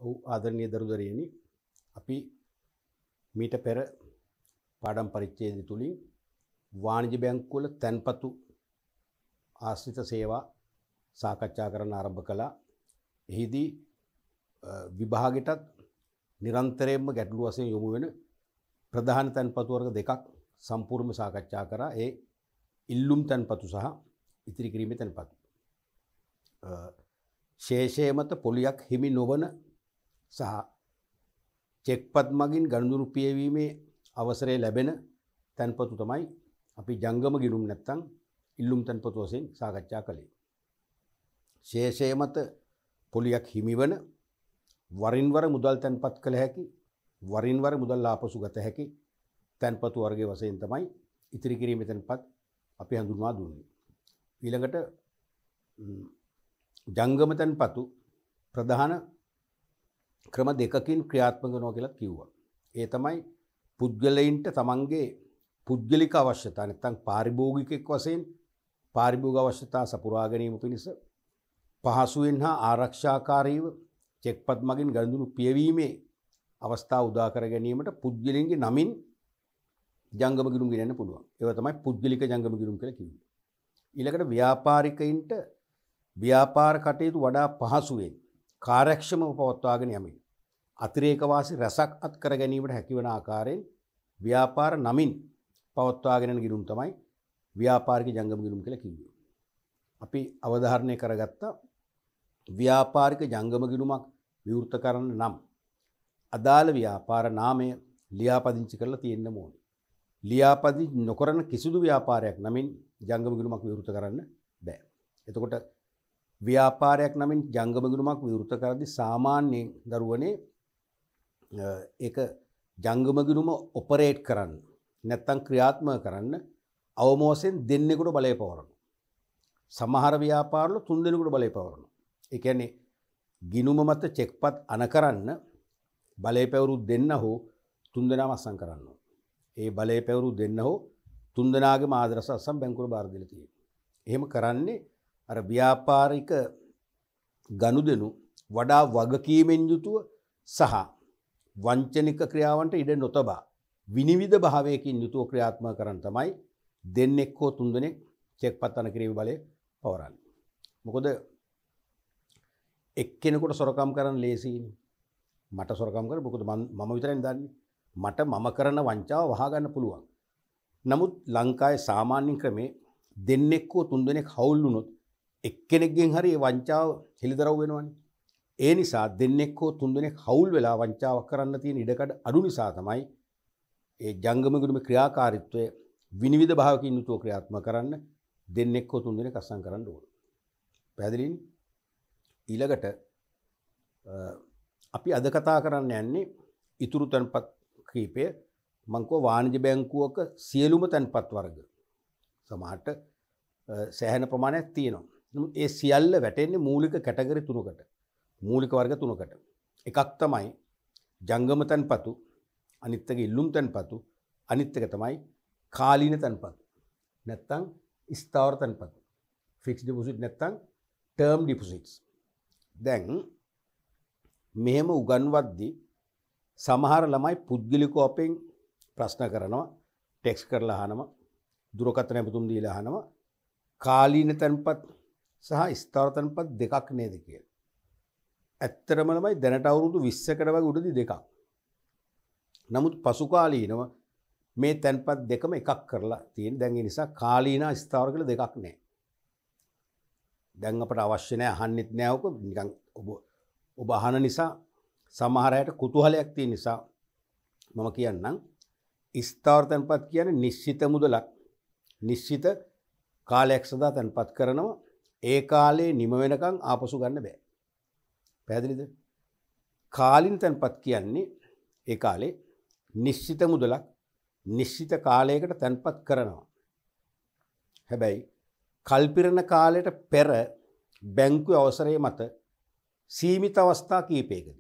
ඔව් ආදරණීය දරුදරියනි අපි මීට පෙර පාඩම් පරිච්ඡේදය තුලින් වාණිජ්‍ය බැංකුවල තැන්පතු ආශ්‍රිත සේවා සාකච්ඡා කරන්න ආරම්භ කළා. එහිදී විභාගෙටත් නිරන්තරයෙන්ම ගැටළු වශයෙන් යොමු වෙන ප්‍රධාන තැන්පතු වර්ග දෙකක් සම්පූර්ණව සාකච්ඡා කරා. ඒ ඉල්ලුම් තැන්පතු සහ ඉතිරි කිරීමේ තැන්පතු. ශේෂය මත පොලියක් හිමි නොවන සහ චෙක්පත් මගින් ගනුදෙනු පියවීමේ අවසරය ලැබෙන තැන්පතු තමයි අපි ජංගම ගිණුම් නැත්තම් ඉල්ලුම් තැන්පතු වශයෙන් සාකච්ඡා කළේ. ශේෂය මත පොලියක් හිමිවන වරින් වර මුදල් තැන්පත් කළ හැකි වරින් වර මුදල් ආපසු ගත හැකි තැන්පතු වර්ගයේ වශයෙන් තමයි ඉතිරි කිරීමේ තැන්පත් අපි හඳුන්වා දුන්නේ. ඊළඟට ජංගම තැන්පතු ප්‍රධාන ක්‍රම දෙකකින් ක්‍රියාත්මක වෙනවා කියලා කිව්වා. ඒ තමයි පුද්ගලයින්ට තමන්ගේ පුද්ගලික අවශ්‍යතා නැත්නම් පාරිභෝගිකෙක් වශයෙන් පාරිභෝගික අවශ්‍යතා සපුරා ගැනීම පිණිස පහසුවෙන් හා ආරක්ෂාකාරීව චෙක්පත් මගින් ගනුදෙනු පියවීමේ අවස්ථා උදා කර ගැනීමට පුද්ගලයන්ගේ නමින් ජංගම ගිණුම් ගෙනන්න පුළුවන්. ඒවා තමයි පුද්ගලික ජංගම ගිණුම් කියලා කියන්නේ. ඊළඟට ව්‍යාපාරිකයින්ට ව්‍යාපාර කටයුතු වඩා පහසුවෙන් කාර්යක්ෂමව පවත්වාගෙන යමින් අතිරේක වාසි රැසක් අත් කර ගැනීමට හැකිවන ආකාරයෙන් ව්‍යාපාර නමින් පවත්වාගෙන යන ගිණුම් තමයි ව්‍යාපාරික ජංගම ගිණුම් කියලා කියන්නේ. අපි අවධාරණය කරගත්ත ව්‍යාපාරික ජංගම ගිණුමක් විවෘත කරන්න නම් අදාළ ව්‍යාපාර නාමය ලියාපදිංචි කරලා තියෙන්න ඕනේ. ලියාපදිංචි නොකරන කිසිදු ව්‍යාපාරයක් නමින් ජංගම ගිණුමක් විවෘත කරන්න බෑ. එතකොට ව්‍යාපාරයක් නමින් ජංගම ගිණුමක් විවෘත කරද්දී සාමාන්‍යයෙන් දරුවනේ ඒක ජංගම ගිණුම ඔපරේට් කරන්න නැත්තම් ක්‍රියාත්මක කරන්න අවම වශයෙන් දෙන්නෙකුට බලය පවරනවා. සමහර ව්‍යාපාරවල 3 දෙනෙකුට බලය පවරනවා. ඒ කියන්නේ ගිණුම මත චෙක්පත් අන කරන්න බලය පැවරු දෙන්න හෝ 3 දෙනාම අස්සම් කරනවා. ඒ බලය පැවරු දෙන්න හෝ 3 දෙනාගේම ආදර්ශ අස්සම් බැංකුවට බාර දීලා තියෙනවා. එහෙම කරන්නේ අර ව්‍යාපාරික ගනුදෙනු වඩා වගකීමෙන් යුතුව සහ වංචනික ක්‍රියාවන්ට ඉඩ නොතබා විනිවිද භාවයකින් යුතුව ක්‍රියාත්මක කරන්න තමයි දෙන්නෙක් හෝ 3 දෙනෙක් චෙක්පත් අන කිරීමේ බලය පවරන්නේ. මොකද එක්කෙනෙකුට සොරකම් කරන්න ලේසියිනේ. මට සොරකම් කරන්න මොකද මම විතරයිනේ දන්නේ. මට මම කරන වංචාව වහා ගන්න පුළුවන්. නමුත් ලංකාවේ සාමාන්‍ය ක්‍රමේ දෙන්නෙක් හෝ 3 දෙනෙක් හවුල් වුණොත් එක්කෙනෙක්ගෙන් හරි ඒ වංචාව හෙළිදරව් වෙනවනේ. ඒ නිසා දෙන්නෙක් හෝ 3 දෙනෙක් හවුල් වෙලා වංචාවක් කරන්න තියෙන ඉඩකඩ අඩු නිසා තමයි ඒ ජංගම ගිණුමේ ක්‍රියාකාරීත්වය විනිවිද භාවකින් යුතුව ක්‍රියාත්මක කරන්න දෙන්නෙක් හෝ 3 දෙනෙක් අස්සම් කරන්න ඕන. පැහැදිලිනේ? ඊළඟට අපි අද කතා කරන්න යන්නේ ඉතුරු තැන්පත් කීපය. මං කව වාණිජ්‍ය බැංකුවක සියලුම තැන්පත් වර්ග සමහරට සෑහෙන ප්‍රමාණයක් තියෙනවා. ඒ සියල්ල වැටෙන්නේ මූලික කැටගරි තුනකට. මූලික වර්ග තුනකට. එකක් තමයි ජංගම තැන්පතු, අනිත් එක ඉල්ලුම් තැන්පතු, අනිත් එක තමයි කාලීන තැන්පතු. නැත්තම් ස්ථාවර තැන්පතු. ෆික්ස්ඩ් ඩිපොසිට් නැත්තම් ටර්ම් ඩිපොසිට්ස්. දැන් මෙහෙම උගන්වද්දී සමහර ළමයි පුද්ගලිකව අපෙන් ප්‍රශ්න කරනවා, ටෙක්ස්ට් කරලා අහනවා, දුරකථන ඇමතුම් දීලා අහනවා කාලීන තැන්පත් සහ ස්ථාවර තැන්පත් දෙකක් නේද කියලා. ඇත්තටම ළමයි දැනට අවුරුදු 20කට වගේ උඩදී දෙකක්. නමුත් පසු කාලීනව මේ තැන්පත් දෙකම එකක් කරලා තියෙන. දැන් ඒ නිසා කාලීන ස්ථාවර කියලා දෙකක් නැහැ. දැන් අපට අවශ්‍ය නැහැ, අහන්නෙත් නැහැ ඔක නිකන් ඔබ අහන නිසා සමහර අයට කුතුහලයක් තියෙන නිසා මම කියන්නම්. ස්ථාවර තැන්පත් කියන්නේ නිශ්චිත මුදලක් නිශ්චිත කාලයක් සඳහා තැන්පත් කරනවා. ඒ කාලේ නිම වෙනකන් ආපසු ගන්න බෑ. පැහැදිලිද? කාලින තැන්පත් කියන්නේ ඒ කාලේ නිශ්චිත මුදලක් නිශ්චිත කාලයකට තැන්පත් කරනවා. හැබැයි කල්පිරණ කාලයට පෙර බැංකුවේ අවසරය මත සීමිත අවස්ථා කීපයකදී.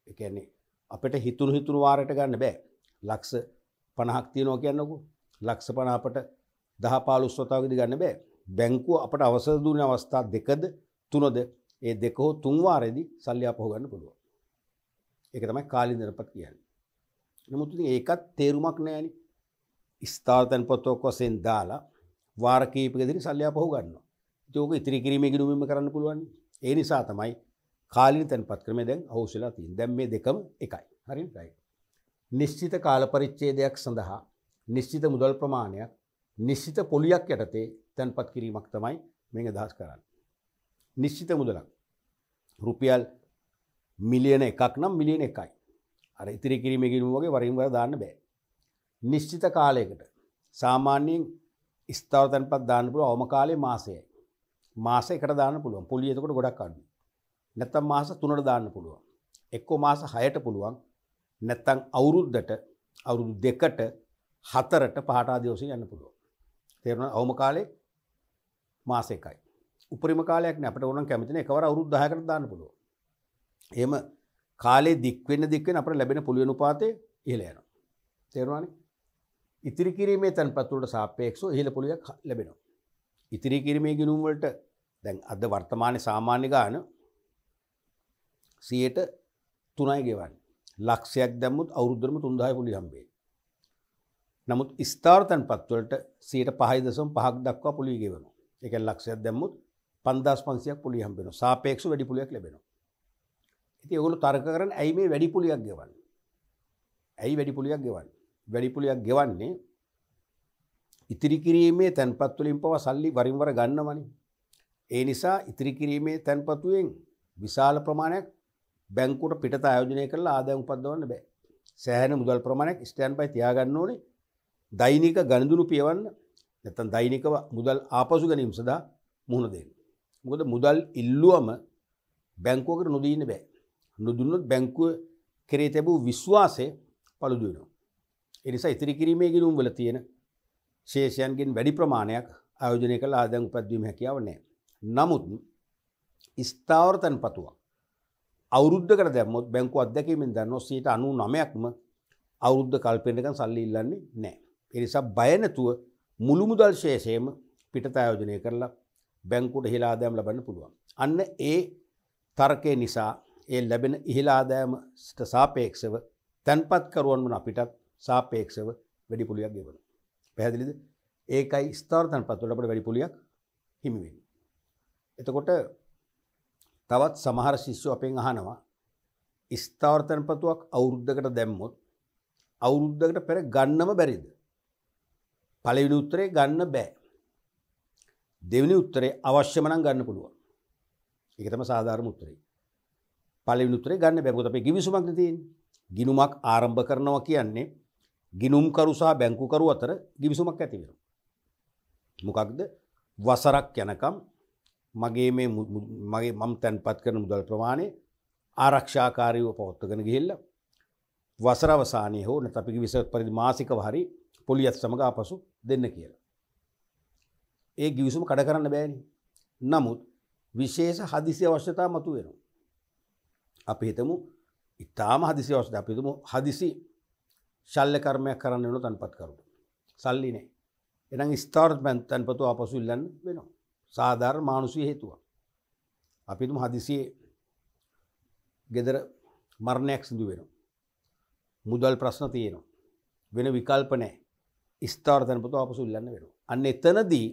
ඒ කියන්නේ අපිට හිතුණු වාරයට ගන්න බෑ. ලක්ෂ 50ක් තියනවා කියන්නකෝ. ලක්ෂ 50 අපට 10-15 වතාවකදී ගන්න බෑ. බැංකුව අපට අවසර දුන්න අවස්ථා දෙකද තුනද ඒ දෙක හෝ තුන් වාරෙදී සල්ලි ආපහු ගන්න පුළුවන්. ඒක තමයි කාලින තැන්පත් කියන්නේ. නමුත් ඉතින් ඒකත් තේරුමක් නැහැනේ. ස්ථාවර තැන්පතක් වශයෙන් දාලා වාර කීපයකදී සල්ලි ආපහු ගන්නවා. ඉතින් ඕක ඉතිරි කිරීමේ ගිණුමෙන්ම කරන්න පුළුවන්. ඒ නිසා තමයි කාලින තැන්පත් ක්‍රමය දැන් අවශ්‍ය වෙලා තියෙන්නේ. දැන් මේ දෙකම එකයි. හරිද? රයිට්. නිශ්චිත කාල පරිච්ඡේදයක් සඳහා නිශ්චිත මුදල් ප්‍රමාණයක් නිශ්චිත පොලියක් යටතේ තැන්පත් කිරීමක් තමයි මේක අදහස් කරන්නේ. නිශ්චිත මුදලක් රුපියල් මිලියන 1ක් නම් මිලියන 1යි. අර ඉතිරි කිරීමේ ගිණුම වගේ වරින් වර දාන්න බෑ. නිශ්චිත කාලයකට සාමාන්‍යයෙන් ස්ථාවර තැන්පත් දාන්න පුළුවන් අවම කාලේ මාසයයි. මාසයකට දාන්න පුළුවන්. පොලිය එතකොට ගොඩක් අඩුයි. නැත්තම් මාස 3ට දාන්න පුළුවන්. එක්කෝ මාස 6ට පුළුවන්. නැත්තම් අවුරුද්දට අවුරුදු 2ට 4ට 5ට ආදී වශයෙන් යන්න පුළුවන්. තේරුණා? අවම කාලේ මාස 1යි. උපරිම කාලයක් නේ අපිට ඕන නම් කැමති නේ එකවර අවුරුදු 10කට දාන්න පුළුවන්. එහෙම කාලේ දික් වෙන අපිට ලැබෙන පුලි අනුපාතය ඉහළ යනවා. තේරුණානේ? ඉතිරි කිරීමේ තැන්පත් වලට සාපේක්ෂව ඉහළ පුලියක් ලැබෙනවා. ඉතිරි කිරීමේ ගිණුම් වලට දැන් අද වර්තමානයේ සාමාන්‍ය ගාන 3යි ගෙවන්නේ. ලක්ෂයක් දැම්මුත් අවුරුද්දටම 3000 පුලි හම්බෙන්නේ. නමුත් ස්ථාවර තැන්පත් වලට 5.5ක් දක්වා පුලි ගෙවනවා. ඒ කියන්නේ ලක්ෂයක් දැම්මුත් 5500ක් පුලි හම්බ වෙනවා. සාපේක්ෂව වැඩි පුලියක් ලැබෙනවා. ඉතින් ඒගොල්ලෝ තර්ක කරන්නේ ඇයි මේ වැඩි පුලියක් ගෙවන්නේ? ඇයි වැඩි පුලියක් ගෙවන්නේ? වැඩි පුලියක් ගෙවන්නේ ඉතිරි කිරීමේ තැන්පත් වලින් පවා සල්ලි වරින් වර ගන්නවනේ. ඒ නිසා ඉතිරි කිරීමේ තැන්පතුෙන් විශාල ප්‍රමාණයක් බැංකුවට පිටත ආයෝජනය කරලා ආදායම් උපදවන්න බෑ. සෑහෙන මුදල් ප්‍රමාණයක් ස්ටෑන්ඩ් බයි තියාගන්න ඕනේ. දෛනික ගණදුණු පියවන්න නැත්නම් දෛනිකව මුදල් ආපසු ගැනීම සඳහා මුහුණ දෙන්න. මොකද මුදල් ඉල්ලුවම බැංකුවකට නොදී ඉන්න බෑ. නොදුන්නොත් බැංකුව කෙරේ තිබූ විශ්වාසය paludu වෙනවා. ඒ නිසා ඉතිරි කිරීමේ ගිණුම් වල තියෙන ශේෂයන්ගෙන් වැඩි ප්‍රමාණයක් ආයෝජනය කළ ආදායම් උපදවීම හැකියාව නැහැ. නමුත් ස්ථාවර තැන්පතුවක් අවුරුද්දකට දැම්මොත් බැංකුව අත්දැකීමෙන් දන්නවා 99%ක්ම අවුරුද්ද කල්පෙන්නකන් සල්ලි ඉල්ලන්නේ නැහැ. ඒ නිසා බය නැතුව මුළු මුදල් ශේෂයම පිටත ආයෝජනය කරලා බැංකුවට ඉහළ ආදායම් ලබන්න පුළුවන්. අන්න ඒ තර්කය නිසා ඒ ලැබෙන ඉහළ ආදායමට සාපේක්ෂව තැන්පත් කරුවන් වන අපිටත් සාපේක්ෂව වැඩි පුලියක් ගෙවනවා. පැහැදිලිද? ඒකයි ස්ථාවර තැන්පත් වලට අපිට වැඩි පුලියක් හිමි වෙන්නේ. එතකොට තවත් සමහර ශිෂ්‍යෝ අපෙන් අහනවා ස්ථාවර තැන්පතුවක් අවුරුද්දකට දැම්මොත් අවුරුද්දකට පෙර ගන්නම බැරිද? පළවෙනි උත්තරේ ගන්න බෑ. දෙවෙනි උත්තරේ අවශ්‍යම නම් ගන්න පුළුවන්. ඒක තමයි සාධාරණ උත්තරේ. පළවෙනි උත්තරේ ගන්න බෑ. මොකද අපේ ගිවිසුමක් තියෙන්නේ. ගිණුමක් ආරම්භ කරනවා කියන්නේ ගිණුම්කරු සහ බැංකුකරු අතර ගිවිසුමක් ඇති වෙනවා. මොකක්ද? වසරක් යනකම් මම තැන්පත් කරන මුදල් ප්‍රමාණය ආරක්ෂාකාරීව පවත්වාගෙන ගිහිල්ලා වසර අවසානයේ හෝ නැත්නම් අපි කිව්ව පරිදි මාසිකව හරි පොලියත් සමග ආපසු දෙන්න කියලා. ඒ ගිවිසුම කඩ කරන්න බෑනේ. නමුත් විශේෂ හදිසි අවශ්‍යතා මතුවෙනවා. අපි හිතමු ඊටාම හදිසි අවශ්‍යතා. අපි හිතමු හදිසි ශල්‍ය කර්මයක් කරන්න වෙන තැන්පත් කරුට. සල්ලි නැහැ. එහෙනම් ස්ථාවර තැන්පතු ආපසු ඉල්ලන්න වෙනවා. සාධාරණ මානුෂික හේතුවක්. අපි හිතමු හදිසියේ ගෙදර මරණයක් සිදු වෙනවා. මුදල් ප්‍රශ්න තියෙනවා. වෙන විකල්ප නැහැ. ස්ථාවර තැන්පතු ආපසු ඉල්ලන්න වෙනවා. අන්න එතනදී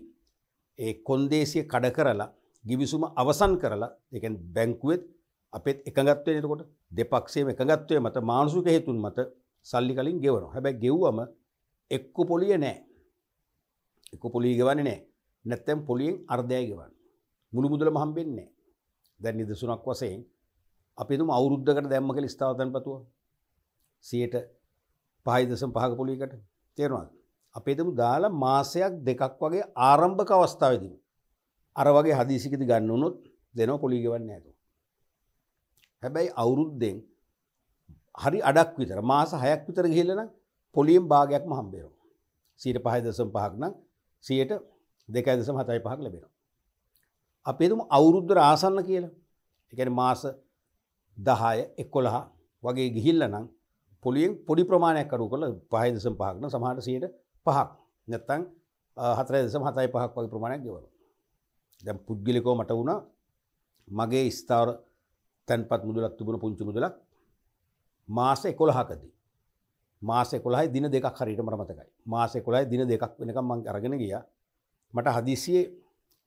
ඒ කොන්දේසිය කඩ කරලා ගිවිසුම අවසන් කරලා ඒ කියන්නේ බැංකුවෙත් අපෙත් එකඟත්වයෙන් එතකොට දෙපක්ෂයේම එකඟත්වයේ මත මානසික හේතුන් මත සල්ලි කලින් ගෙවනවා. හැබැයි ගෙව්වම එක්ක පොලිය නැහැ. එක්ක පොලිය ගෙවන්නේ නැහැ. නැත්නම් පොලියෙන් අර්ධයයි ගෙවන්නේ. මුළු මුදලම හම්බෙන්නේ නැහැ. දැන් නිදසුනක් වශයෙන් අපි හිතමු අවුරුද්දකට දැම්ම කියලා ස්ථාවර තැන්පතුව 5.5ක පොලියකට තේරෙනවද? අපි හිතමු දාලා මාසයක් දෙකක් වගේ ආරම්භක අවස්ථාවේදී අර වගේ හදිසියකදී ගන්න උනොත් දෙනව පොලිය ගෙවන්නේ නැහැ. හැබැයි අවුරුද්දෙන් හරි අඩක් විතර මාස 6ක් විතර ගිහිල්ලා නම් පොලියෙන් භාගයක්ම හම්බ වෙනවා. 5.5ක් නම් 2.75ක් ලැබෙනවා. අපි හිතමු අවුරුද්දට ආසන්න කියලා. ඒ කියන්නේ මාස 10 11 වගේ ගිහිල්ලා නම් පොලියෙන් පොඩි ප්‍රමාණයක් අඩු කරලා 5.5ක් නම් සමහරට 5ක් නැත්නම් 4.75ක් වගේ ප්‍රමාණයක් ගෙවනවා. දැන් පුද්ගලිකව මට වුණා මගේ ස්ථාවර තැන්පත් මුදලක් තිබුණ පුංචි මුදලක් මාස 11කදී මාස 11යි දින දෙකක් හරියට මට මතකයි. මාස 11යි දින දෙකක් වෙනකම් මම අරගෙන ගියා. මට හදිසියේ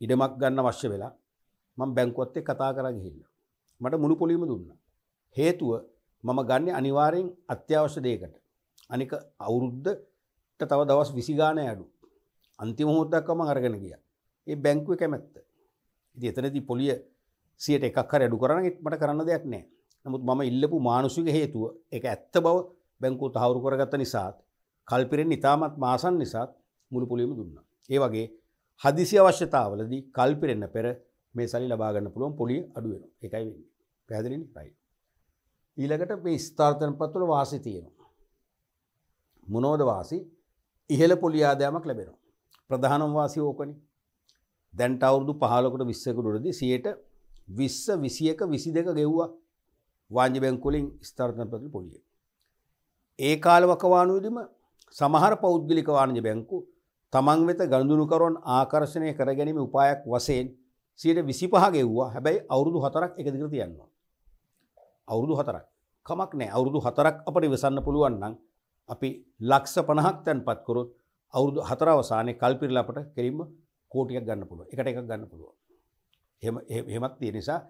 ඉඩමක් ගන්න අවශ්‍ය වෙලා මම බැංකුවත් එක්ක කතා කරා ගිහිල්ලා. මට මුළු පොලියම දුන්නා. හේතුව මම ගන්නේ අනිවාර්යෙන් අත්‍යවශ්‍ය දෙයකට. අනික අවුරුද්දට තව දවස් 20 ගානක් අඩු. අන්තිම මොහොත දක්වා මම අරගෙන ගියා. ඒ බැංකුවේ කැමැත්ත. ඉතින් එතනදී පොලිය 100ට එකක් හරි අඩු කරා නම් මට කරන්න දෙයක් නැහැ. නමුත් මම ඉල්ලපු මානසික හේතුව ඒක ඇත්ත බව බැංකුව තහවුරු කරගත්ත නිසාත් කල්පිරෙන් ඉතාමත් මාසන් නිසාත් මුළු පොලියම දුන්නා. ඒ වගේ හදිසි අවශ්‍යතාවලදී කල්පිරෙන්න පෙර මේ සල්ලි ලබා ගන්න පුළුවන් පොලිය අඩු වෙනවා. ඒකයි වෙන්නේ. පැහැදිලිනේ? රයිට්. ඊළඟට මේ ස්ථාර්තනපත්වල වාසි තියෙනවා. මොනවද වාසි? ඉහළ පොලිය ආදායමක් ලැබෙනවා. ප්‍රධානම වාසිය ඕකනේ. දැන්ට අවුරුදු 15කට 20කට උඩදී 20, 21, 22 ගෙව්වා වාණිජ බැංකුව වලින් ස්ථාර්තනපත්වල පොලිය. ඒ කාලවකවානුවේදීම සමහර පෞද්ගලික වාණිජ බැංකු තමන් වෙත ගනුදෙනුකරුවන් ආකර්ෂණය කර ගැනීම උපායක් වශයෙන් 25 ගෙව්වා. හැබැයි අවුරුදු 4ක් එක දිගට තියනවා. අවුරුදු 4ක්. කමක් නැහැ. අවුරුදු 4ක් අපිට ඉවසන්න පුළුවන් නම් අපි ලක්ෂ 50ක් තැන්පත් කරොත් අවුරුදු 4 අවසානයේ කල්පිරලා අපට කෙලින්ම කෝටියක් ගන්න පුළුවන්. එකට එකක් ගන්න පුළුවන්. එහෙමත් තියෙන නිසා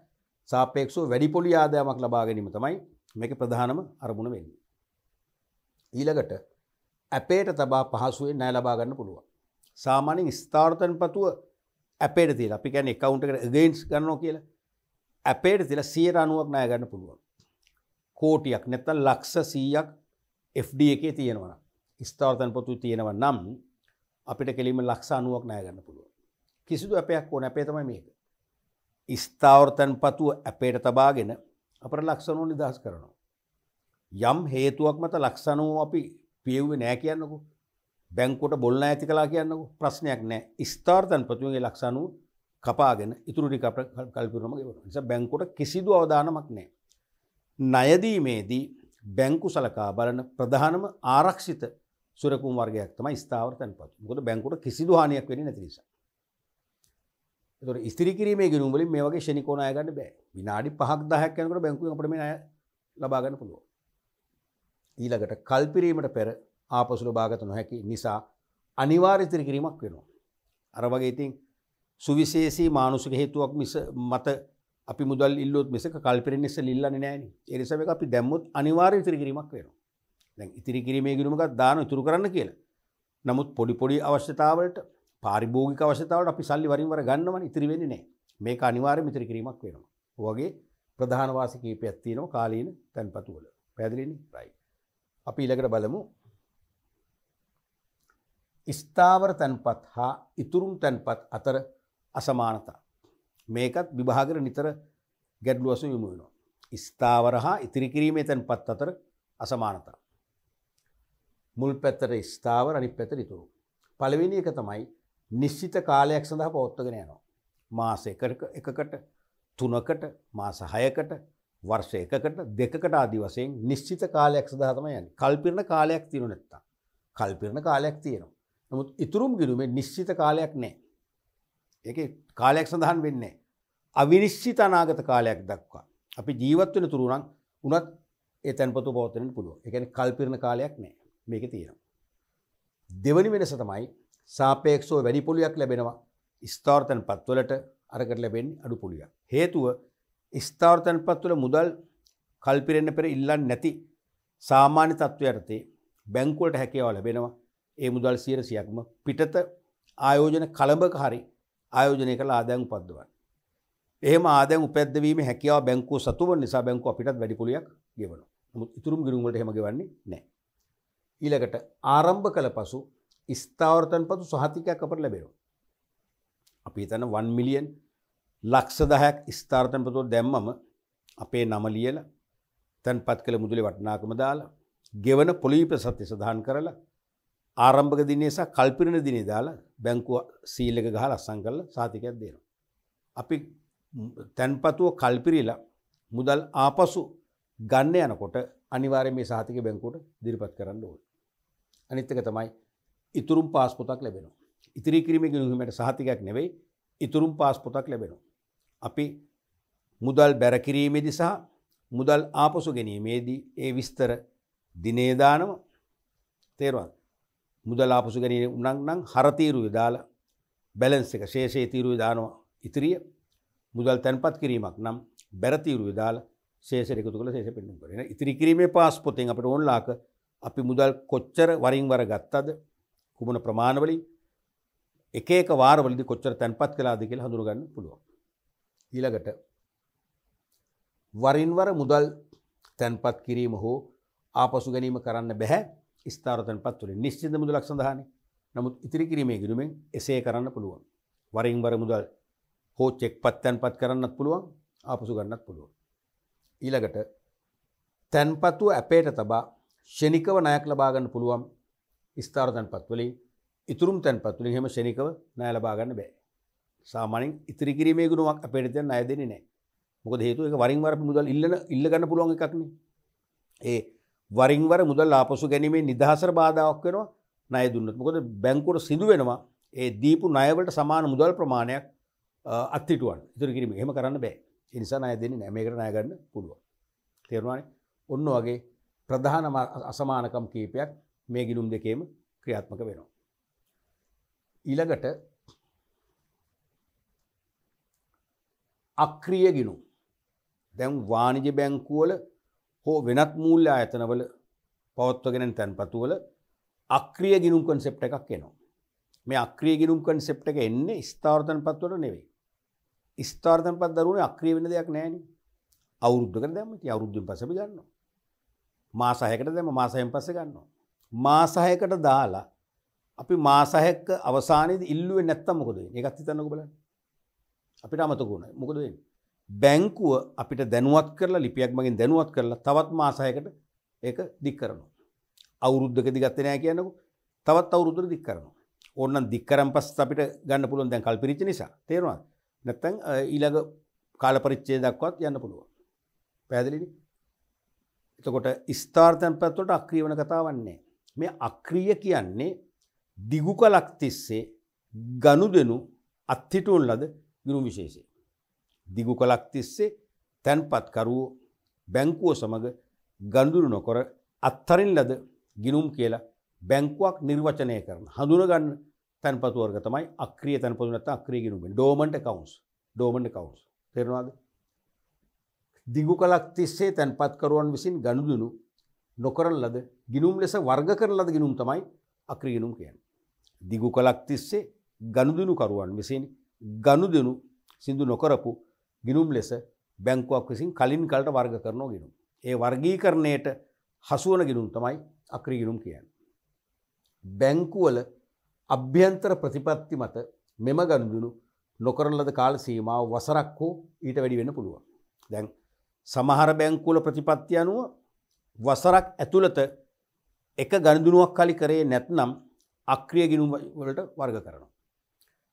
සාපේක්ෂව වැඩි පොලි ආදායමක් ලබා ගැනීම තමයි මේකේ ප්‍රධානම අරමුණ වෙන්නේ. ඊළඟට ඇපේට තබා පහසුවෙන් ණය ලබා ගන්න පුළුවන්. සාමාන්‍යයෙන් ස්ථාර්තනපතුව ඇපේට තියලා අපි කියන්නේ account එකට against ගන්නවා කියලා. ඇපේට තියලා 90ක් ණය ගන්න පුළුවන්. කෝටියක් නැත්නම් ලක්ෂ 100ක් FD එකේ තියෙනවා නම් ස්ථාර්තනපතුවේ තියෙනවා නම් අපිට කෙලින්ම ලක්ෂ 90ක් ණය ගන්න පුළුවන්. කිසිදු ඇපයක් ඕන ඇපේ තමයි මේක. ස්ථාර්තනපතුව ඇපේට තබාගෙන අපිට ලක්ෂ 90 නිදහස් කරනවා. යම් හේතුවක් මත ලක්ෂ 90 අපි පියෙව්වේ නැහැ කියන්නකෝ. බැංකුවට බොල් නැති කළා කියන්නකෝ. ප්‍රශ්නයක් නැහැ. ස්ථාර්තනපතුවේ ලක්ෂ 90 කපාගෙන ඉතුරු ටික අපිට කල්පිරනම ගෙවනවා. ඒ නිසා බැංකුවට කිසිදු අවදානමක් නැහැ. ණය දීමේදී බැංකු සලකා බලන ප්‍රධානම ආරක්ෂිත සුරකුම් වර්ගයක් තමයි ස්ථාවර තැන්පතු. මොකද බැංකුවට කිසිදු හානියක් වෙන්නේ නැති නිසා. ඒතකොට ඉස්තිරි කිරීමේ ගිණුම් වලින් මේ වගේ ෂණිකෝ ණය ගන්න බෑ. විනාඩි 5ක් 10ක් යනකොට බැංකුවෙන් අපිට මේ ණය ලබා ගන්න පුළුවන්. ඊළඟට කල්පිරීමට පෙර ආපසු ලබාගත නොහැකි නිසා අනිවාර්ය ඉතිරි කිරීමක් වෙනවා. අර වගේ ඉතින් සුවිශේෂී මානසික හේතුවක් මත අපි මුදල් ඉල්ලුවොත් මිසක කල්පිරෙන්න ඉස්සෙල්ලා ඉල්ලන්නේ නැහැනේ. ඒ නිසා මේක අපි දැම්මොත් අනිවාර්ය ඉතිරි කිරීමක් වෙනවා. දැන් ඉතිරි කිරීමේ ගිණුමක් දාන ඉතුරු කරන්න කියලා. නමුත් පොඩි අවශ්‍යතාවලට පාරිභෝගික අවශ්‍යතාවලට අපි සල්ලි වරින් වර ගන්නවනේ ඉතිරි වෙන්නේ නැහැ. මේක අනිවාර්යයෙන්ම ඉතිරි කිරීමක් වෙනවා. ඔයගේ ප්‍රධාන වාසි කීපයක් තියෙනවා කාලීන තැන්පතු වල. පැහැදිලිනේ? රයිට්. අපි ඊළඟට බලමු ස්ථාවර තැන්පත් හා ඉතුරුම් තැන්පත් අතර අසමානතා. මේකත් විභාගෙට නිතර ගැටලු වශයෙන් යොමු වෙනවා. ස්ථාවර හා ඉතිරි කිරීමේ තැන්පත් අතර අසමානතා. මුල් පැත්තට ස්ථාවර අනිත් පැත්තට ඉතුරු. පළවෙනි එක තමයි නිශ්චිත කාලයක් සඳහා පවත්වාගෙන යනවා. මාස 1කට 3කට මාස 6කට වර්ෂ 1කට 2කට ආදී වශයෙන් නිශ්චිත කාලයක් සඳහා තමයි යන්නේ. කල්පිරණ කාලයක් තියෙනු නැත්තම්. කල්පිරණ කාලයක් තියෙනවා. නමුත් ඉතුරුම් ගිණුමේ නිශ්චිත කාලයක් නැහැ. ඒකේ කාලයක් සඳහන් වෙන්නේ නැහැ. අවිනිශ්චිත අනාගත කාලයක් දක්වා අපි ජීවත් වෙන තුරු නම් උනත් ඒ තැන්පතු පවත්වන්න පුළුවන්. ඒ කියන්නේ කල්පිරණ කාලයක් නැහැ. මේකේ තියෙනවා. දෙවනි වෙනස තමයි සාපේක්ෂව වැඩි පොලියක් ලැබෙනවා ස්ථාවර තැන්පත් වලට අරකට ලැබෙන්නේ අඩු පොලියක්. හේතුව ස්ථාවර තැන්පත් වල මුදල් කල්පිරෙන්න පෙර ඉල්ලන්නේ නැති සාමාන්‍ය තත්ත්වයටදී බැංකු වලට හැකියාව ලැබෙනවා. ඒ මුදල් 100%ක්ම පිටත ආයෝජන කලඹක හරි ආයෝජනය කළ ආදායම් උපද්දවන්න. එහෙම ආදායම් උපද්දවීමේ හැකියාව බැංකුව සතු වන නිසා බැංකුව අපිටත් වැඩි පොලියක් ගෙවනවා. නමුත් ඉතුරුම් ගිණුම් වලට එහෙම ගෙවන්නේ නැහැ. ඊළඟට ආරම්භ කළ පසු ස්ථාවර තැන්පතු සහතිකයක් අපට ලැබෙනවා. අපි හිතන 1 මිලියන් ලක්ෂ 10ක් ස්ථාවර තැන්පතු දැම්මම අපේ නම ලියලා තැන්පත් කළ මුදලේ වටිනාකම දාලා ගෙවන පොලි ප්‍රසත්‍ය සඳහන් කරලා ආරම්භක දිනේ සහ කල්පිරණ දිනේ දාලා බැංකුව සීල් එක ගහලා අස්සම් කරලා සහතිකයක් දෙනවා. අපි තැන්පතුව කල්පිරිලා මුදල් ආපසු ගන්න යනකොට අනිවාර්යයෙන් මේ සහතිකය බැංකුවට ඉදිරිපත් කරන්න ඕනේ. අනිත් එක තමයි ඉතුරුම් පාස් පොතක් ලැබෙනවා. ඉතිරි කිරීමේ ගිණුමකට සහතිකයක් නෙවෙයි ඉතුරුම් පාස් පොතක් ලැබෙනවා. අපි මුදල් බැර කිරීමේදී සහ මුදල් ආපසු ගැනීමේදී ඒ විස්තර දිනේ දානවා. තේරුණාද? මුදල් ආපසු ගැනීම නම් හර තීරුවේ දාලා බැලන්ස් එක ශේෂයේ තීරුවේ දානවා ඉතිරිය. මුදල් තැන්පත් කිරීමක් නම් බැර තීරුවේ දාලා ශේෂයට එකතු කරලා ශේෂය පෙන්වන්න කරනවා. ඉතිරි කිරීමේ පාස් පොතෙන් අපිට ඕන්ලාක අපි මුදල් කොච්චර වරින් වර ගත්තද කුමන ප්‍රමාණවලින් එක එක වාරවලදී කොච්චර තැන්පත් කළාද කියලා හඳුනා ගන්න පුළුවන්. ඊළඟට වරින් වර මුදල් තැන්පත් කිරීම හෝ ආපසු ගැනීම කරන්න බෑ ස්ථාවර තැන්පත් වලින් නිශ්චිත මුදලක් සඳහානේ. නමුත් ඉතිරි කිරීමේ ගිණුමෙන් එසේ කරන්න පුළුවන්. වරින් වර මුදල් හෝ චෙක් පත් තැන්පත් කරන්නත් පුළුවන් ආපසු ගන්නත් පුළුවන්. ඊළඟට තැන්පතුව ඇපේට තබා ෂණිකව ණයක් ලබා ගන්න පුළුවන් ස්ථාවර තැන්පත් වලින්. ඉතුරුම් තැන්පත් වලින් එහෙම ෂණිකව ණය ලබා ගන්න බෑ. සාමාන්‍යයෙන් ඉතිරි කිරීමේ ගුණයක් අපේට දැන් ණය දෙන්නේ නැහැ. මොකද හේතුව ඒක වරින් වර මුදල් ඉල්ල ගන්න පුළුවන් එකක් නේ. ඒ වරින් වර මුදල් ආපසු ගැනීමේ නිදහසට බාධාවක් වෙනවා ණය දුන්නොත්. මොකද බැංකුවට සිදු වෙනවා ඒ දීපු ණය වලට සමාන මුදල් ප්‍රමාණයක් අත්හිටුවන්න. ඉතිරි කිරීම එහෙම කරන්න බෑ. ඒ නිසා ණය දෙන්නේ නැහැ. මේකට ණය ගන්න පුළුවන්. තේරුණානේ? ඔන්න වගේ ප්‍රධාන අසමානකම් කීපයක් මේ ගිණුම් දෙකේම ක්‍රියාත්මක වෙනවා. ඊළඟට අක්‍රීය ගිණුම්. දැන් වාණිජ බැංකුවල හෝ වෙනත් මූල්‍ය ආයතනවල පවත්වගෙන යන තැන්පතුවල අක්‍රීය ගිණුම් concept එකක් එනවා. මේ අක්‍රීය ගිණුම් concept එක එන්නේ ස්ථාවර තැන්පත් වල නෙවෙයි. ස්ථාවර තැන්පත් දරුවනේ අක්‍රීය වෙන දෙයක් නැහැනේ. අවුරුද්දකට දැම්ම ඉතින් අවුරුද්දෙන් පස්සේ අපි ගන්නවා. මාස 6කට දැම්ම මාස 6න් පස්සේ ගන්නවා. මාස 6කට දාලා අපි මාස 6ක අවසානයේදී ඉල්ලුවේ නැත්තම් මොකද වෙන්නේ? ඒකත් හිතන්නකෝ බලන්න. අපිට අමතක වුණා. මොකද වෙන්නේ? බැංකුව අපිට දැනුවත් කරලා ලිපියක් මගින් දැනුවත් කරලා තවත් මාස 6කට ඒක දික් කරනවා. අවුරුද්දකදී ගත්තේ නැහැ කියනකො තවත් අවුරුද්දකට දික් කරනවා. ඕනනම් දික් කරන් පස්සේ අපිට ගන්න පුළුවන් දැන් කල්පිරිච්ච නිසා. තේරුණාද? නැත්තම් ඊළඟ කාල පරිච්ඡේදයක්වත් යන්න පුළුවන්. පැහැදිලිද? එතකොට ස්ථාවර තැන්පත් වලට අක්‍රීය වෙන කතාවක් නැහැ. මේ අක්‍රීය කියන්නේ දිගු කලක් තිස්සේ ගනුදෙනු අත්හිටුවන ලද ගිණුම් විශේෂය. දිගු කලක් තිස්සේ තැන්පත් කරුවෝ බැංකුව සමග ගනුදෙනු නොකර අත්හරින ලද ගිණුම් කියලා බැංකුවක් නිර්වචනය කරන හඳුනගන්න තැන්පතු වර්ග තමයි අක්‍රීය තැන්පතු නැත්නම් අක්‍රීය ගිණුම්. ඩෝමන්ට් accounts. තේරුණාද? දිගු කලක් තිස්සේ තැන්පත් කරුවන් විසින් ගනුදෙනු නොකරන ලද ගිණුම් ලෙස වර්ග කරන ලද ගිණුම් තමයි අක්‍රීය ගිණුම් කියන්නේ. දිගු කලක් තිස්සේ ගනුදෙනු කරුවන් විසින් ගනුදෙනු සිදු නොකරපු ගිණුම් ලෙස බැංකුවක් විසින් කලින් කලට වර්ග කරනවා ගිණුම්. ඒ වර්ගීකරණයට හසු වන ගිණුම් තමයි අක්‍රීය ගිණුම් කියන්නේ. බැංකුවල අභ්‍යන්තර ප්‍රතිපත්ති මත මෙම ගනුදෙනු නොකරන ලද කාල සීමාව වසරක් හෝ ඊට වැඩි වෙන්න පුළුවන්. දැන් සමහර බැංකුවල ප්‍රතිපත්ති අනුව වසරක් ඇතුළත එක ගනුදෙනුවක් කලි කරේ නැත්නම් අක්‍රීය ගිණුම් වලට වර්ග කරනවා.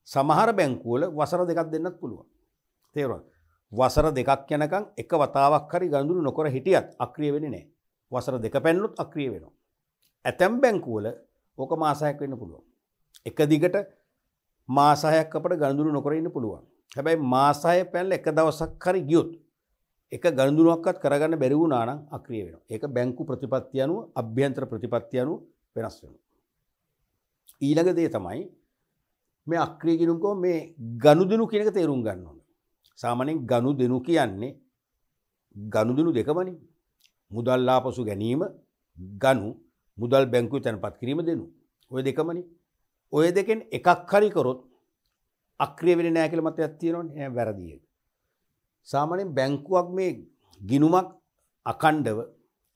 සමහර බැංකුවල වසර දෙකක් දෙන්නත් පුළුවන්. තේරුණාද? වසර දෙකක් යනකම් එක වතාවක් හරි ගනුදෙනු නොකර හිටියත් අක්‍රීය වෙන්නේ නැහැ. වසර දෙක පැන්නොත් අක්‍රීය වෙනවා. ඇතැම් බැංකුවල ඕක මාස 6ක් වෙන්න පුළුවන්. එක දිගට මාස 6ක් අපිට ගනුදෙනු නොකර ඉන්න පුළුවන්. හැබැයි මාස 6 පැනලා එක දවසක් හරි ගියොත් එක ගනුදෙනුවක්වත් කරගන්න බැරි වුණා නම් අක්‍රීය වෙනවා. ඒක බැංකු ප්‍රතිපත්ති අනුව අභ්‍යන්තර ප්‍රතිපත්ති අනුව වෙනස් වෙනවා. ඊළඟ දේ තමයි මේ අක්‍රීය ගිණුම් කො මේ ගනුදෙනු කියන එක තේරුම් ගන්න ඕනේ. සාමාන්‍යයෙන් ගනුදෙනු කියන්නේ ගනුදෙනු දෙකමනේ. මුදල් ආපසු ගැනීම ගනු, මුදල් බැංකුවේ තැන්පත් කිරීම දෙනු. ඔය දෙකමනේ. ඔය දෙකෙන් එකක් හරි කරොත් අක්‍රීය වෙන්නේ නැහැ කියලා මතයක් තියෙනවනේ. එහෙනම් වැරදි ඒක. සාමාන්‍යයෙන් බැංකුවක් මේ ගිණුමක් අකණ්ඩව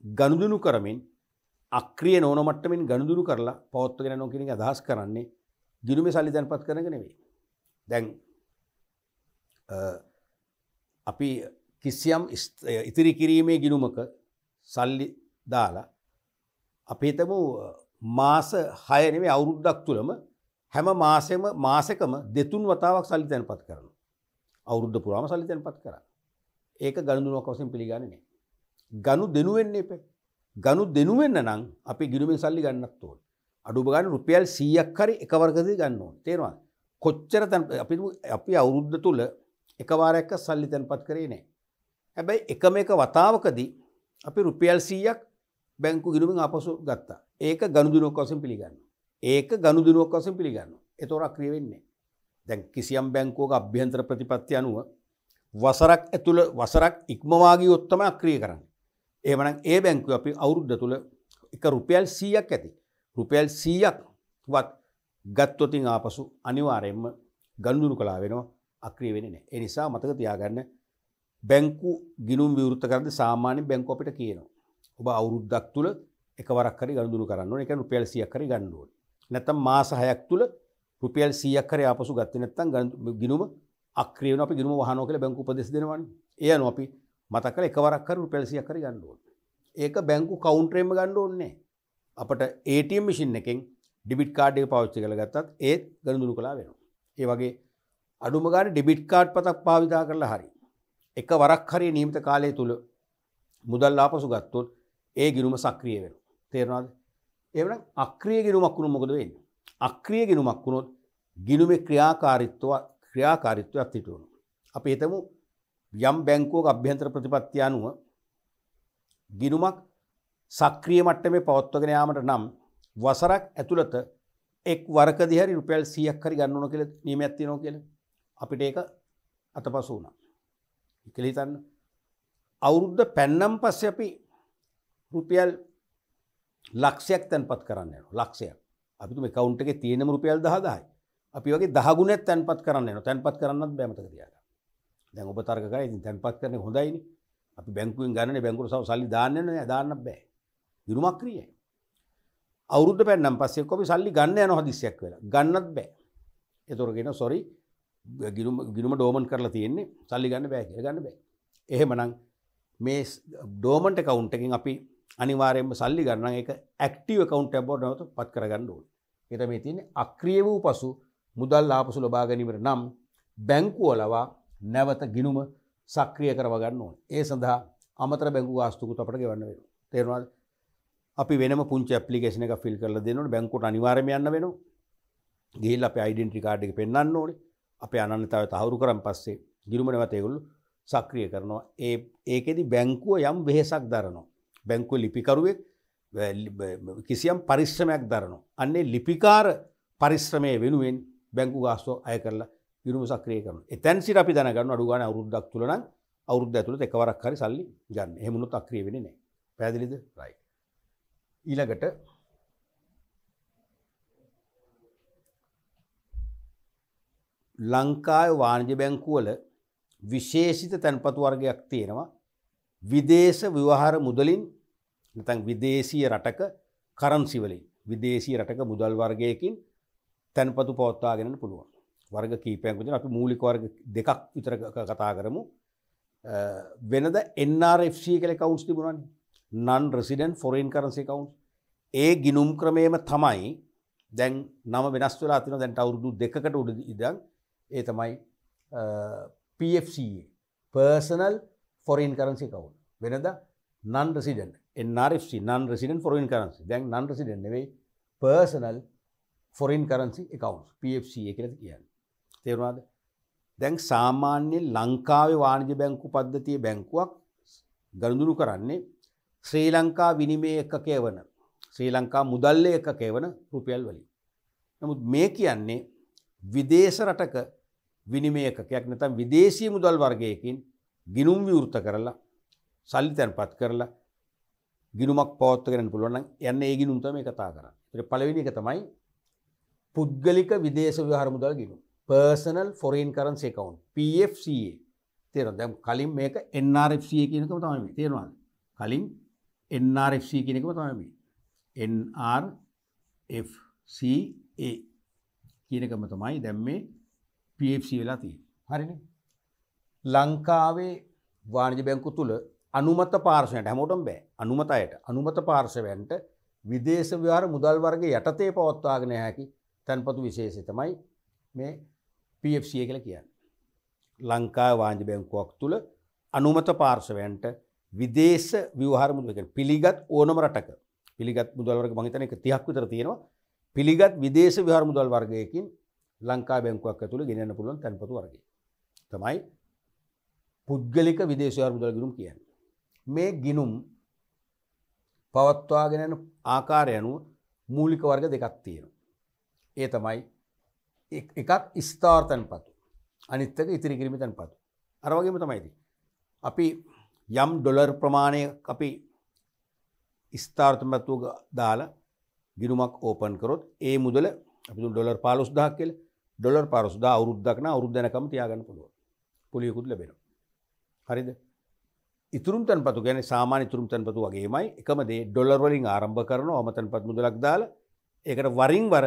ගනුදෙනු කරමින් අක්‍රීය නොවන මට්ටමින් ගනුදෙනු කරලා පවත්වාගෙන යනවා කියන එක අදහස් කරන්නේ ගිණුමේ සල්ලි තැන්පත් කරන එක නෙවෙයි. දැන් අපි කිසියම් ඉතිරි කිරීමේ ගිණුමක සල්ලි දාලා අපි හිතමු මාස 6 නෙවෙයි අවුරුද්දක් තුලම හැම මාසෙකම දෙතුන් වතාවක් සල්ලි තැන්පත් කරනවා. අවුරුද්ද පුරාම සල්ලි තැන්පත් කරා. ඒක ගනුදෙනුවක් වශයෙන් පිළිගන්නේ නැහැ. ගනුදෙනු වෙන්නේ එපේ. ගනුදෙනු වෙන්න නම් අපි ගිණුමෙන් සල්ලි ගන්නත් ඕනේ. අඩුම ගානේ රුපියල් 100ක් හරි එක වර්ගයකදී ගන්න ඕනේ. තේරුණාද? කොච්චර අපි අවුරුද්ද තුල එක වාරයක්ක සල්ලි තැන්පත් කරේ නැහැ. හැබැයි එකම එක වතාවකදී අපි රුපියල් 100ක් බැංකු ගිණුමෙන් ආපසු ගත්තා. ඒක ගනුදෙනුවක් වශයෙන් පිළිගන්නවා. ඒක ගනුදෙනුවක් වශයෙන් පිළිගන්නවා. ඒතොර අක්‍රිය වෙන්නේ. දැන් කිසියම් බැංකුවක අභ්‍යන්තර ප්‍රතිපත්ති අනුව වසරක් ඉක්මවා ගියොත් තමයි අක්‍රිය කරන්නේ. එහෙමනම් ඒ බැංකුව අපි අවුරුද්ද තුල එක රුපියල් 100ක් ඇති. රුපියල් 100ක් වත් ගත්තොත් ආපසු අනිවාර්යයෙන්ම ගනුදෙනු කළා වෙනවා, අක්‍රිය වෙන්නේ නැහැ. ඒ නිසා මතක තියාගන්න බැංකු ගිණුම් විවෘත කරද්දී සාමාන්‍ය බැංකුව අපිට කියනවා ඔබ අවුරුද්දක් තුල එකවරක් හරි ගනුදෙනු කරන්න ඕනේ. ඒ කියන්නේ රුපියල් 100ක් හරි ගන්න ඕනේ. නැත්නම් මාස 6ක් තුල රුපියල් 100ක් හරි ආපසු ගත්තේ නැත්නම් ගිණුම අක්‍රිය වෙනවා. අපි ගිණුම වහනවා කියලා බැංකු උපදෙස් දෙනවනේ. ඒ අනුව අපි මතක කරලා එකවරක් හරි රුපියල් 100ක් හරි ගන්න ඕනේ. ඒක බැංකු කවුන්ටරෙන්ම ගන්න ඕනේ නැහැ. අපිට ATM මැෂින් එකෙන් ඩෙබිට් කාඩ් එක පාවිච්චි කරලා ගත්තත් ඒත් ගනුදෙනු කළා වෙනවා. ඒ වගේ අඩුම ගානේ ඩෙබිට් කාඩ් පතක් භාවිතා කරලා හරි එකවරක් හරි නියමිත කාලය තුල මුදල් ආපසු ගත්තොත් ඒ ගිණුම සක්‍රිය වෙනවා. තේරෙනවද? එහෙනම් අක්‍රිය ගිණුමක් වුණොත් මොකද වෙන්නේ? අක්‍රිය ගිණුමක් වුණොත් ගිණුමේ ක්‍රියාකාරීත්වයක් හිටවනවා. අපි හිතමු යම් බැංකුවක අභ්‍යන්තර ප්‍රතිපත්තිය අනුව ගිණුමක් සක්‍රිය මට්ටමේ පවත්වාගෙන යාමට නම් වසරක් ඇතුළත එක් වරකදී හරි රුපියල් 100ක් හරි ගන්න ඕන කියලා නියමයක් තියෙනවා කියලා. අපිට ඒක අතපසු වුණා. කියලා හිතන්න. අවුරුද්ද පැන්නම් පස්සේ අපි රුපියල් ලක්ෂයක් තැන්පත් කරන්න යනවා. ලක්ෂයක්. අපි තුමේ account එකේ තියෙනම රුපියල් 10000යි. අපි වගේ 10 ගුණයක් තැන්පත් කරන්න යනවා. තැන්පත් කරන්නත් බෑ මතක තියාගන්න. දැන් ඔබ තර්ක කරා ඉතින් තැන්පත් කරන්නේ හොඳයිනේ. අපි බැංකුවෙන් ගන්නනේ බැංකුවට සල්ලි දාන්න නෑ දාන්නත් බෑ. ගිණුමක් ක්‍රියයි. අවුරුද්ද පැන්නම් පස්සේ අපි සල්ලි ගන්න යනවා හදිස්සියක් වෙලා. ගන්නත් බෑ. ඒතොර කියනවා සෝරි ගිණුම ඩෝමන්ට් කරලා තියෙන්නේ සල්ලි ගන්න බෑ කියලා ගන්න බෑ. එහෙමනම් මේ ඩෝමන්ට් account එකෙන් අපි අනිවාර්යයෙන්ම සල්ලි ගන්න නම් ඒක ඇක්ටිව් account එකක් බවට නැවත පත් කරගන්න ඕනේ. ඒ තමයි තියෙන්නේ අක්‍රිය වූ පසු මුදල් ආපසු ලබා ගැනීමට නම් බැංකුව ලවා නැවත ගිණුම සක්‍රිය කරව ගන්න ඕනේ. ඒ සඳහා අමතර බැංකු ගාස්තුකුත් අපට ගෙවන්න වෙනවා. තේරුණාද? අපි වෙනම පුංචි ඇප්ලිකේෂන් එකක් ෆිල් කරලා දෙන්න ඕනේ. බැංකුවට අනිවාර්යයෙන්ම යන්න වෙනවා. ගිහිල්ලා අපේ ඩෙන්ටිටි කාඩ් එක පෙන්නන්න ඕනේ. අපේ අනන්‍යතාවය තහවුරු කරන් පස්සේ ගිණුම නැවත ඒගොල්ලෝ සක්‍රිය කරනවා. ඒකෙදි බැංකුව යම් වෙහෙසක් දරනවා. බැංකුවේ ලිපිකරුවෙක් කිසියම් පරිශ්‍රමයක් දරනවා. අන්නේ ලිපිකාර පරිශ්‍රමයේ වෙනුවෙන් බැංකු ගාස්තුව අය කරලා ගිණුම සක්‍රිය කරනවා. එතෙන් සිට අපි දැනගන්න අඩු ගානේ අවුරුද්දක් තුල නම් අවුරුද්ද ඇතුළත එකවරක් හරි සල්ලි ගන්න. එහෙම වුණොත් අක්‍රිය වෙන්නේ නැහැ. පැහැදිලිද? රයිට්. ඊළඟට ලංකාවේ වාණිජ බැංකුවල විශේෂිත තැන්පතු වර්ගයක් තියෙනවා. විදේශ ව්‍යවහාර මුදලින් නැත්නම් විදේශීය රටක කරන්සි වලින් විදේශීය රටක මුදල් වර්ගයකින් තැන්පතු පවත්වාගෙන යන්න පුළුවන්. වර්ග කීපයක් විතර අපි මූලික වර්ග දෙකක් විතර කතා කරමු. වෙනද NRFC කියලා accounts තිබුණානේ. non resident foreign currency accounts. ඒ ගිණුම් ක්‍රමයේම තමයි දැන් නම වෙනස් වෙලා තියෙනවා. දැන් අවුරුදු දෙකකට උඩ ඉඳන් ඒ තමයි PFCA personal foreign currency account. වෙනද non resident NRFC non resident foreign currency. දැන් non resident නෙවෙයි personal foreign currency accounts PFCA කියලා කියන්නේ. තේරුණාද? දැන් සාමාන්‍ය ලංකාවේ වාණිජ බැංකු පද්ධතියේ බැංකුවක් ගනුදෙනු කරන්නේ ශ්‍රී ලංකා විනිමය එකකය වන ශ්‍රී ලංකා මුදල් ඒකකය වන රුපියල් වලින්. නමුත් මේ කියන්නේ විදේශ රටක විනිමය එකකයක් නැත්නම් විදේශීය මුදල් වර්ගයකින් ගිණුම් විවෘත කරලා සල්ලි තැන්පත් කරලා ගිණුමක් පවත්වාගෙන යන්න පුළුවන් නම් යන්නේ ඒ ගිණුම් තමයි කතා කරන්නේ. ඒත් පළවෙනි එක තමයි පුද්ගලික විදේශ ව්‍යවහාර මුදල් ගිණුම්. personal foreign currency account PFCA. තේරෙනවද? දැන් කලින් මේක NRFCA කියන එකම තමයි මේ. තේරෙනවද? කලින් NRFCA කියන එකම තමයි මේ. NRFCA කියන එකම තමයි දැන් මේ PFC වෙලා තියෙන්නේ. හරිනේ. ලංකාවේ වාණිජ බැංකු තුල අනුමත පාර්ශවයන්ට හැමෝටම බෑ. අනුමත පාර්ශවයන්ට විදේශ ව්‍යවහාර මුදල් වර්ග යටතේ පවත්වාගෙන හැකි තැන්පතු විශේෂය තමයි මේ PFCA කියලා කියන්නේ. ලංකාවේ වාණිජ බැංකුවක් තුල අනුමත පාර්ශවයන්ට විදේශ ව්‍යවහාර මුදල් කියන්නේ පිළිගත් ඕනම රටක පිළිගත් මුදල් වර්ග මම හිතන්නේ 30ක් විතර තියෙනවා. පිළිගත් විදේශ ව්‍යවහාර මුදල් වර්ගයකින් ලංකා බැංකුවක් ඇතුළේ ගෙනියන්න පුළුවන් තැන්පතු වර්ගය තමයි පුද්ගලික විදේශ මුදල් ගිණුම් කියන්නේ. මේ ගිණුම් පවත්වාගෙන යන ආකාරය අනුව මූලික වර්ග දෙකක් තියෙනවා. ඒ තමයි එකක් ස්ථාවර තැන්පතු. අනිත් එක ඉතිරි කිරීම තැන්පතු. අර වගේම තමයි ඉතින්. අපි යම් ඩොලර් ප්‍රමාණයක් අපි ස්ථාවර තැන්පතුවක දාලා ගිණුමක් ඕපන් කරොත් ඒ මුදල අපි ඩොලර් 15000ක් කියලා ඩොලර් 15000 අවුරුද්දක් නා අවුරුද්ද යනකම් තියාගන්න පුළුවන්. පොලියකුත් ලැබෙනවා. හරිද? ඉතුරුම් තැන්පතු කියන්නේ සාමාන්‍ය ඉතුරුම් තැන්පතු වගේමයි එකම දේ ඩොලර් වලින් ආරම්භ කරනවා වම තැන්පත් මුදලක් දාලා ඒකට වරින් වර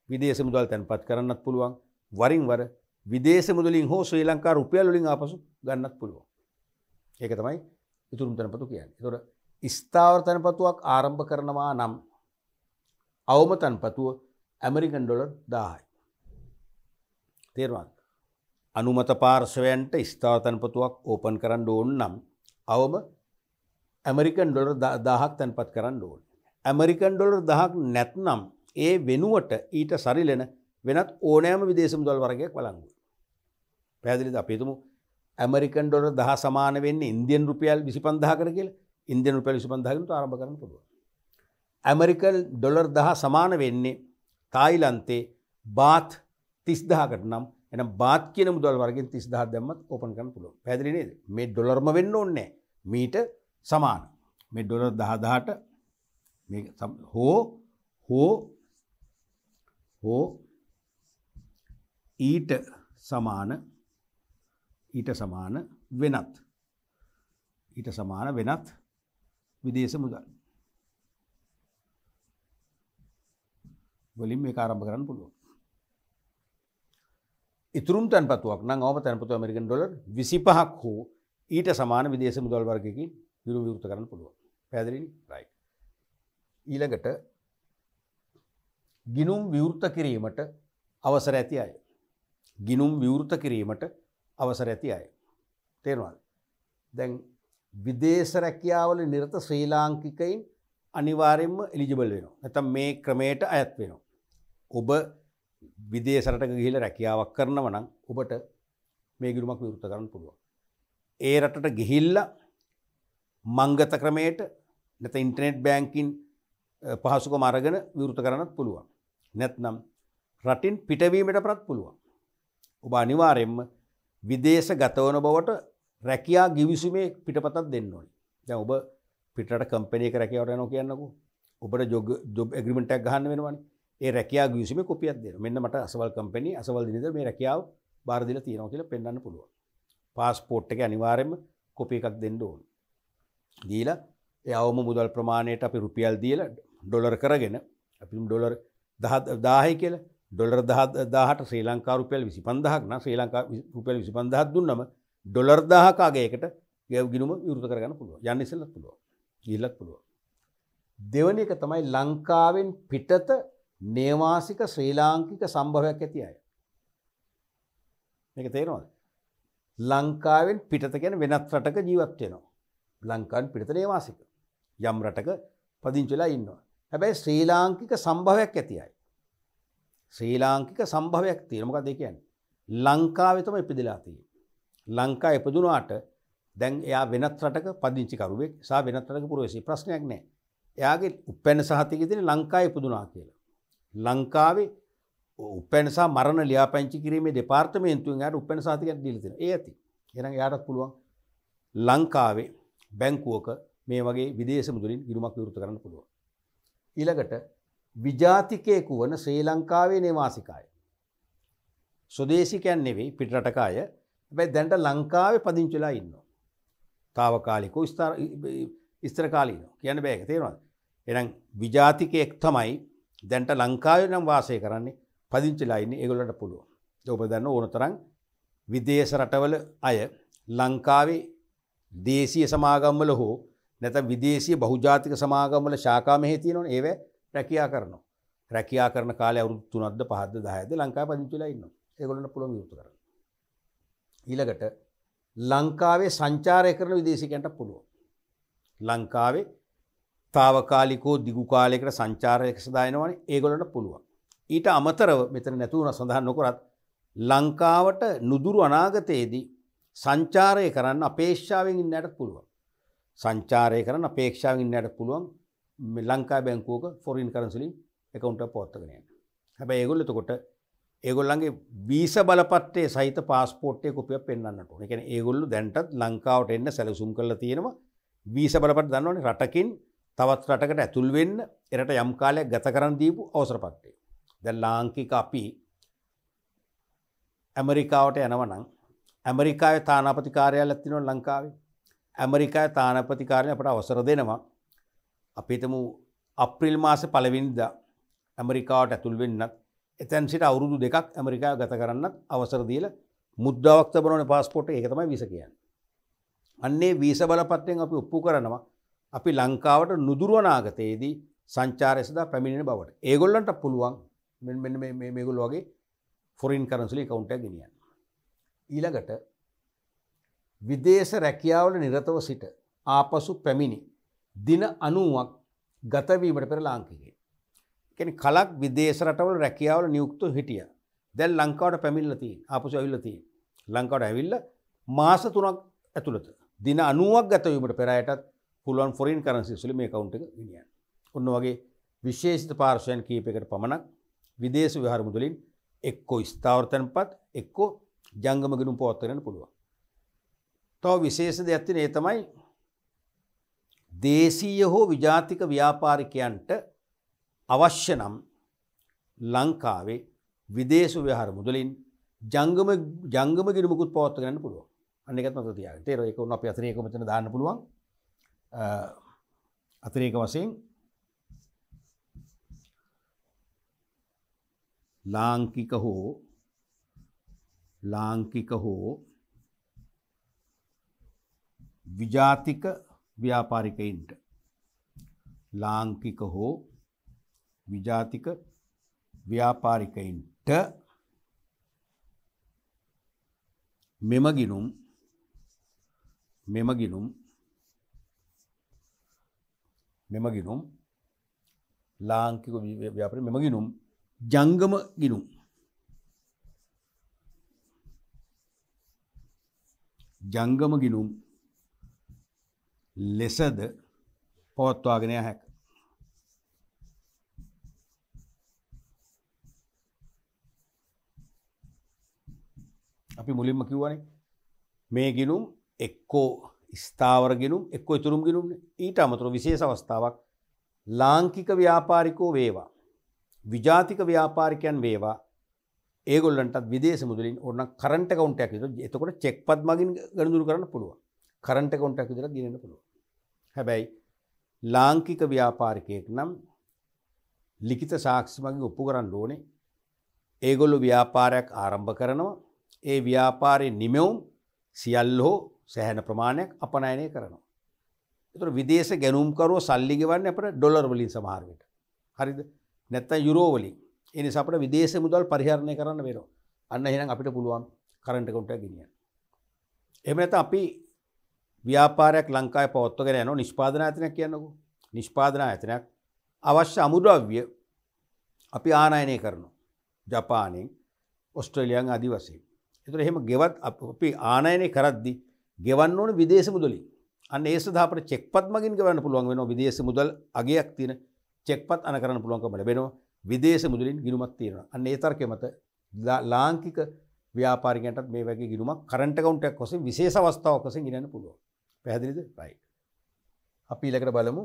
විදේශ මුදල් තැන්පත් කරන්නත් පුළුවන් වරින් වර විදේශ මුදලින් හෝ ශ්‍රී ලංකා රුපියල් වලින් ආපසු ගන්නත් පුළුවන්. ඒක තමයි ඉතුරුම් තැන්පතු කියන්නේ. ඒතකොට ස්ථාවර තැන්පතුවක් ආරම්භ කරනවා නම් අවම තැන්පතුව ඇමරිකන් ඩොලර් 1000යි. තේරුණාද? අනුමත පාර්ශවයන්ට ස්ථාවර තැන්පතුවක් ඕපන් කරන්න ඕන නම් අවම ඇමරිකන් ඩොලර් 1000ක් තැන්පත් කරන්න ඕන. ඇමරිකන් ඩොලර් 1000ක් නැත්නම් ඒ වෙනුවට ඊට සරිලෙන වෙනත් ඕනෑම විදේශ මුදල් වර්ගයක් වළංගුයි. පැහැදිලිද? අපි හිතමු ඇමරිකන් ඩොලර් 10 සමාන වෙන්නේ ඉන්දියන් රුපියල් 25000කට කියලා. ඉන්දියන් රුපියල් 25000කින් ආරම්භ කරන්න පුළුවන්. ඇමරිකන් ඩොලර් 10 සමාන වෙන්නේ තායිලන්තේ බාත් 30000කට නම් එහෙනම් බාත් කියන මුදල් වර්ගෙන් 30000ක් දැම්මත් ඕපන් කරන්න පුළුවන්. පැහැදිලි නේද? මේ ඩොලර්ම වෙන්න ඕනේ නැහැ. මීට සමාන. මේ ඩොලර් 10000ට මේ හෝ ඊට සමාන වෙනත් විදේශ මුදල් වලින් මේක ආරම්භ කරන්න පුළුවන්. ඉතුරුම් තැන්පතුවක් නම් අවම තැන්පතුව ඇමරිකන් ඩොලර් 25ක් හෝ ඊට සමාන විදේශ මුදල් වර්ගයකින් ගිණුම් විවෘත කරන්න පුළුවන්. පැහැදිලිනේ? රයිට්. ඊළඟට ගිණුම් විවෘත කිරීමට අවසර ඇති අය. ගිණුම් විවෘත කිරීමට අවසර ඇති අය. තේරුණාද? දැන් විදේශ රැකියාවල නිරත ශ්‍රී ලාංකිකයින් අනිවාර්යයෙන්ම එලිජිබල් වෙනවා. නැත්නම් මේ ක්‍රමයට අයත් වෙනවා. ඔබ විදේශ රටක ගිහිල්ලා රැකියාවක් කරනවා නම් ඔබට මේ ගිණුමක් විවෘත කරන්න පුළුවන්. ඒ රටට ගිහිල්ලා මංගත ක්‍රමයට නැත්නම් ඉන්ටර්නෙට් බැංකින් පහසුකම් අරගෙන විවෘත කරන්නත් පුළුවන්. නැත්නම් රටින් පිටවීමටත් පුළුවන්. ඔබ අනිවාර්යයෙන්ම විදේශ ගතවන බවට රැකියා ගිවිසුමේ පිටපතක් දෙන්න ඕනේ. දැන් ඔබ පිටරට කම්පැනි එක රැකියාවට යනවා කියන්නකෝ. ඔබට ජොබ් ඇග්‍රීමන්ට් එකක් ගහන්න වෙනවනේ. ඒ රැකියා ගිවිසුමේ කොපියක් දෙනවා. මෙන්න මට අසවල් කම්පැනි අසවල් දිනේද මේ රැකියාව බාර දීලා තියෙනවා කියලා පෙන්වන්න පුළුවන්. පාස්පෝර්ට් එකේ අනිවාර්යයෙන්ම කොපි එකක් දෙන්න ඕනේ. දීලා ඒ අවම මුදල් ප්‍රමාණයට අපි රුපියල් දීලා ඩොලර් කරගෙන අපි ඩොලර් 1000යි කියලා ඩොලර් 1000ට ශ්‍රී ලංකා රුපියල් 25000ක් නම් ශ්‍රී ලංකා රුපියල් 25000ක් දුන්නම ඩොලර් 1000ක අගයකට ගිණුම විවෘත කරගන්න පුළුවන්. යන්න ඉස්සෙල්ලත් පුළුවන්. ගිහිල්ලත් පුළුවන්. දෙවැනි එක තමයි ලංකාවෙන් පිටත නේවාසික ශ්‍රී ලාංකික සම්භවයක් ඇති අය. මේක තේරෙනවද? ලංකාවෙන් පිටත කියන්නේ වෙනත් රටක ජීවත් වෙනවා. ලංකාවෙන් පිටත නේවාසික යම් රටක පදිංචි වෙලා ඉන්නවා. හැබැයි ශ්‍රී ලාංකික සම්භවයක් ඇති අය. ශ්‍රී ලාංකික සම්භවයක් තියෙනවා. මොකක්ද ඒ කියන්නේ? ලංකාවේ තමයි ඉපදලා තියෙන්නේ. ලංකාවේ ඉපදුනාට දැන් එයා වෙනත් රටක පදිංචි කරුවෙක් සහ වෙනත් රටක පුරවැසියෙක් ප්‍රශ්නයක් නැහැ. එයාගේ උපැන්න සහතිකයේ තියෙන ලංකාවේ ඉපදුනා කියලා. ලංකාවේ උපැන්න සහ මරණ ලියාපදිංචි කිරීමේ දෙපාර්තමේන්තුවෙන් එයාට උපැන්න සහතිකයක් දීලා තියෙනවා. ඒ ඇති. එහෙනම් එයාටත් පුළුවන් ලංකාවේ බැංකුවක මේ වගේ විදේශ මුදලින් ගිණුමක් විවෘත කරන්න පුළුවන්. ඊළඟට විජාතිකයෙකු වන ශ්‍රී ලංකාවේ නේවාසික අය. ස්වදේශිකයන් නෙවෙයි පිටරටක අය. හැබැයි දැනට ලංකාවේ පදිංචි වෙලා ඉන්නවා. తాවකාලිකව ඉස්තර කාලීනව කියන්න බෑ. ඒක තේරෙනවද? එහෙනම් විජාතිකයෙක් තමයි දැනට ලංකාවේ නම් වාසය කරන්නේ පදිංචිලා ඉන්නේ. ඒගොල්ලන්ට පුළුවන්. ඔබ දන්න ඕන තරම් විදේශ රටවල අය ලංකාවේ දේශීය සමාගම්වල හෝ නැත්නම් විදේශීය බහුජාතික සමාගම්වල ශාඛා මෙහි තියෙනවනේ. ඒව රැකියා කරනවා. රැකියා කරන කාලේ අවුරුදු 3ක්ද 5ක්ද 10ක්ද ලංකාවේ පදිංචිලා ඉන්නවා. ඒගොල්ලන්ට පුළුවන් විවෘත කරන්න. ඊළඟට ලංකාවේ සංචාරය කරන විදේශිකයන්ට පුළුවන්. ලංකාවේ తాවකාලිකව දිගු කාලයකට සංචාරයක සදා එනවනේ. ඒගොල්ලන්ට පුළුවන්. ඊට අමතරව මෙතන නැතුණා සඳහන් නොකරත් ලංකාවට නුදුරු අනාගතයේදී සංචාරය කරන්න අපේක්ෂාවෙන් ඉන්නට පුළුවන්. සංචාරය කරන්න අපේක්ෂාවෙන් ඉන්නට පුළුවන් ලංකා බැංකුවක ෆොරින් කරන්සි වලින් account එක පවත්වාගෙන යන්න. හැබැයි ඒගොල්ලෝ එතකොට ඒගොල්ලන්ගේ වීසා බලපත්‍රයේ සහිත પાස්පෝර්ට් එක කොපියක් පෙන්වන්නට ඕනේ. ඒ කියන්නේ ඒගොල්ලෝ දැන්ටත් ලංකාවට එන්න සැලසුම් කරලා තියෙනවා. වීසා බලපත්‍රය දන්නවනේ රටකින් තවත් රටකට ඇතුල් වෙන්න එරට යම් කාලයක් ගත කරන් දීපු අවසරපත්‍රය. දැන් ලාංකික අපි ඇමරිකාවට යනවා නම් ඇමරිකාවේ තානාපති කාර්යාලයක් තියෙනවා ලංකාවේ. ඇමරිකාවේ තානාපති කාර්යාලය අපට අවසර දෙනවා. අපි හිතමු අප්‍රේල් මාසේ පළවෙනිදා ඇමරිකාවට ඇතුල් වෙන්නත් එතෙන් සිට අවුරුදු 2ක් ඇමරිකාව ගත කරන්නත් අවසර දීලා මුද්‍රාවක් තබනෝනේ પાස්පෝර්ට් එක. ඒක තමයි වීසා කියන්නේ. අන්නේ වීසා බලපත්‍රයෙන් අපි ඔප්පු කරනවා අපි ලංකාවට නුදුරු අනාගතයේදී සංචාරය සඳහා පැමිණෙන බවට. ඒගොල්ලන්ට පුළුවන් මෙන්න මේගොල්ලෝ වගේ ෆොරින් කරන්සි account එකක් ගෙනියන්න. ඊළඟට විදේශ රැකියාවල නිරතව සිට ආපසු පැමිණි දින 90ක් ගත වීමට පෙර ලාංකිකයෙක්. කියන්නේ කලක් විදේශ රටවල රැකියාවල නියුක්තව හිටියා. දැන් ලංකාවට පැමිණලා තියෙන. ආපසු ඇවිල්ලා තියෙන. ලංකාවට ඇවිල්ලා මාස 3ක් ඇතුළත දින 90ක් ගත වීමට පෙර අයටත් පුළුවන් ෆොරින් කරන්සිස් වලින් මේ account එක ගෙනියන්න. ඔන්න වගේ විශේෂිත පාර්ශ්වයන් කීපයකට පමණක් විදේශ විහාර මුදලින් එක්කෝ ස්ථාවර තැන්පත් එක්කෝ ජංගම ගිණුම් පවත්වන්න පුළුවන්. තව විශේෂ දෙයක් තියෙන ඒ තමයි දේශීය හෝ විජාතික ව්‍යාපාරිකයන්ට අවශ්‍ය නම් ලංකාවේ විදේශ විහාර මුදලින් ජංගම ගිණුමකුත් පවත්වන්න පුළුවන්. අන්න ඒකත් මතක තියාගන්න. ඒක උන අපි අතිරේක මෙතන දාන්න පුළුවන්. අතිරේක වශයෙන් ලාංකික හෝ විජාතික ව්‍යාපාරිකයින්ට ලාංකික හෝ විජාතික ව්‍යාපාරිකයින්ට මෙම ගිණුම් ලාංකික ව්‍යාපාරි මෙම ගිණුම් ජංගම ගිණුම් ලෙසද පවත්වාගෙන යා හැක. අපි මුලින්ම කිව්වනේ මේ ගිණුම් එක්කෝ ස්ථාවර ගිණුම් එක්කෝ ඉතුරුම් ගිණුම්නේ. ඊට අමතරව විශේෂ අවස්ථාවක් ලාංකික ව්‍යාපාරිකෝ වේවා විජාතික ව්‍යාපාරිකයන් වේවා ඒගොල්ලන්ටත් විදේශ මුදලින් ඕන කරන්ට් account එකක් විතර එතකොට චෙක් පත් මගින් ගනුදෙනු කරන්න පුළුවන්. කරන්ට් account එකක් විතර ගෙනෙන්න පුළුවන්. හැබැයි ලාංකික ව්‍යාපාරිකයෙක් නම් ලිඛිත සාක්ෂි මගින් ඔප්පු කරන්න ඕනේ. ඒගොල්ලෝ ව්‍යාපාරයක් ආරම්භ කරනවා. ඒ ව්‍යාපාරයේ නිමෙවුම් සියල්ල හෝ සෑහෙන ප්‍රමාණයක් අපනයනය කරනවා. ඒතර විදේශ ගැනුම්කරුවෝ සල්ලි ගෙවන්නේ අපිට ඩොලර් වලින් සමහර විට. හරිද? නැත්නම් යුරෝ වලින්. ඒ නිසා අපිට විදේශ මුදල් පරිහරණය කරන්න වෙනවා. අන්න එහෙනම් අපිට පුළුවන් කරන්ට් account එකක් ගෙනියන්න. එහෙම නැත්නම් අපි ව්‍යාපාරයක් ලංකාවේ පවත්වාගෙන යනවා නිෂ්පාදන ආයතනයක් කියන්නකෝ. නිෂ්පාදන ආයතනයක් අවශ්‍ය අමුද්‍රව්‍ය අපි ආනයනය කරනවා. ජපානයෙන් ඕස්ට්‍රේලියාවෙන් ආදි වශයෙන්. ඒතර එහෙම ගෙවත් අපි ආනයනය කරද්දී ගෙවන්න ඕන විදේශ මුදලින්. අන්න ඒ සඳහා අපිට චෙක්පත් මගින් ගෙවන්න පුළුවන් වෙනවා. විදේශ මුදල් අගයක් තියෙන චෙක්පත් අන කරන්න පුළුවන්කම ලැබෙනවා. විදේශ මුදලින් ගිණුමක් තියෙනවා. අන්න ඒ තර්කය මත ලාංකික ව්‍යාපාරිකයන්ටත් මේ වගේ ගිණුමක් කරන්ට් account එකක් වශයෙන් විශේෂ අවස්ථාවක් වශයෙන් ගෙනන්න පුළුවන්. පැහැදිලිද? රයිට්. අපි ඊළඟට බලමු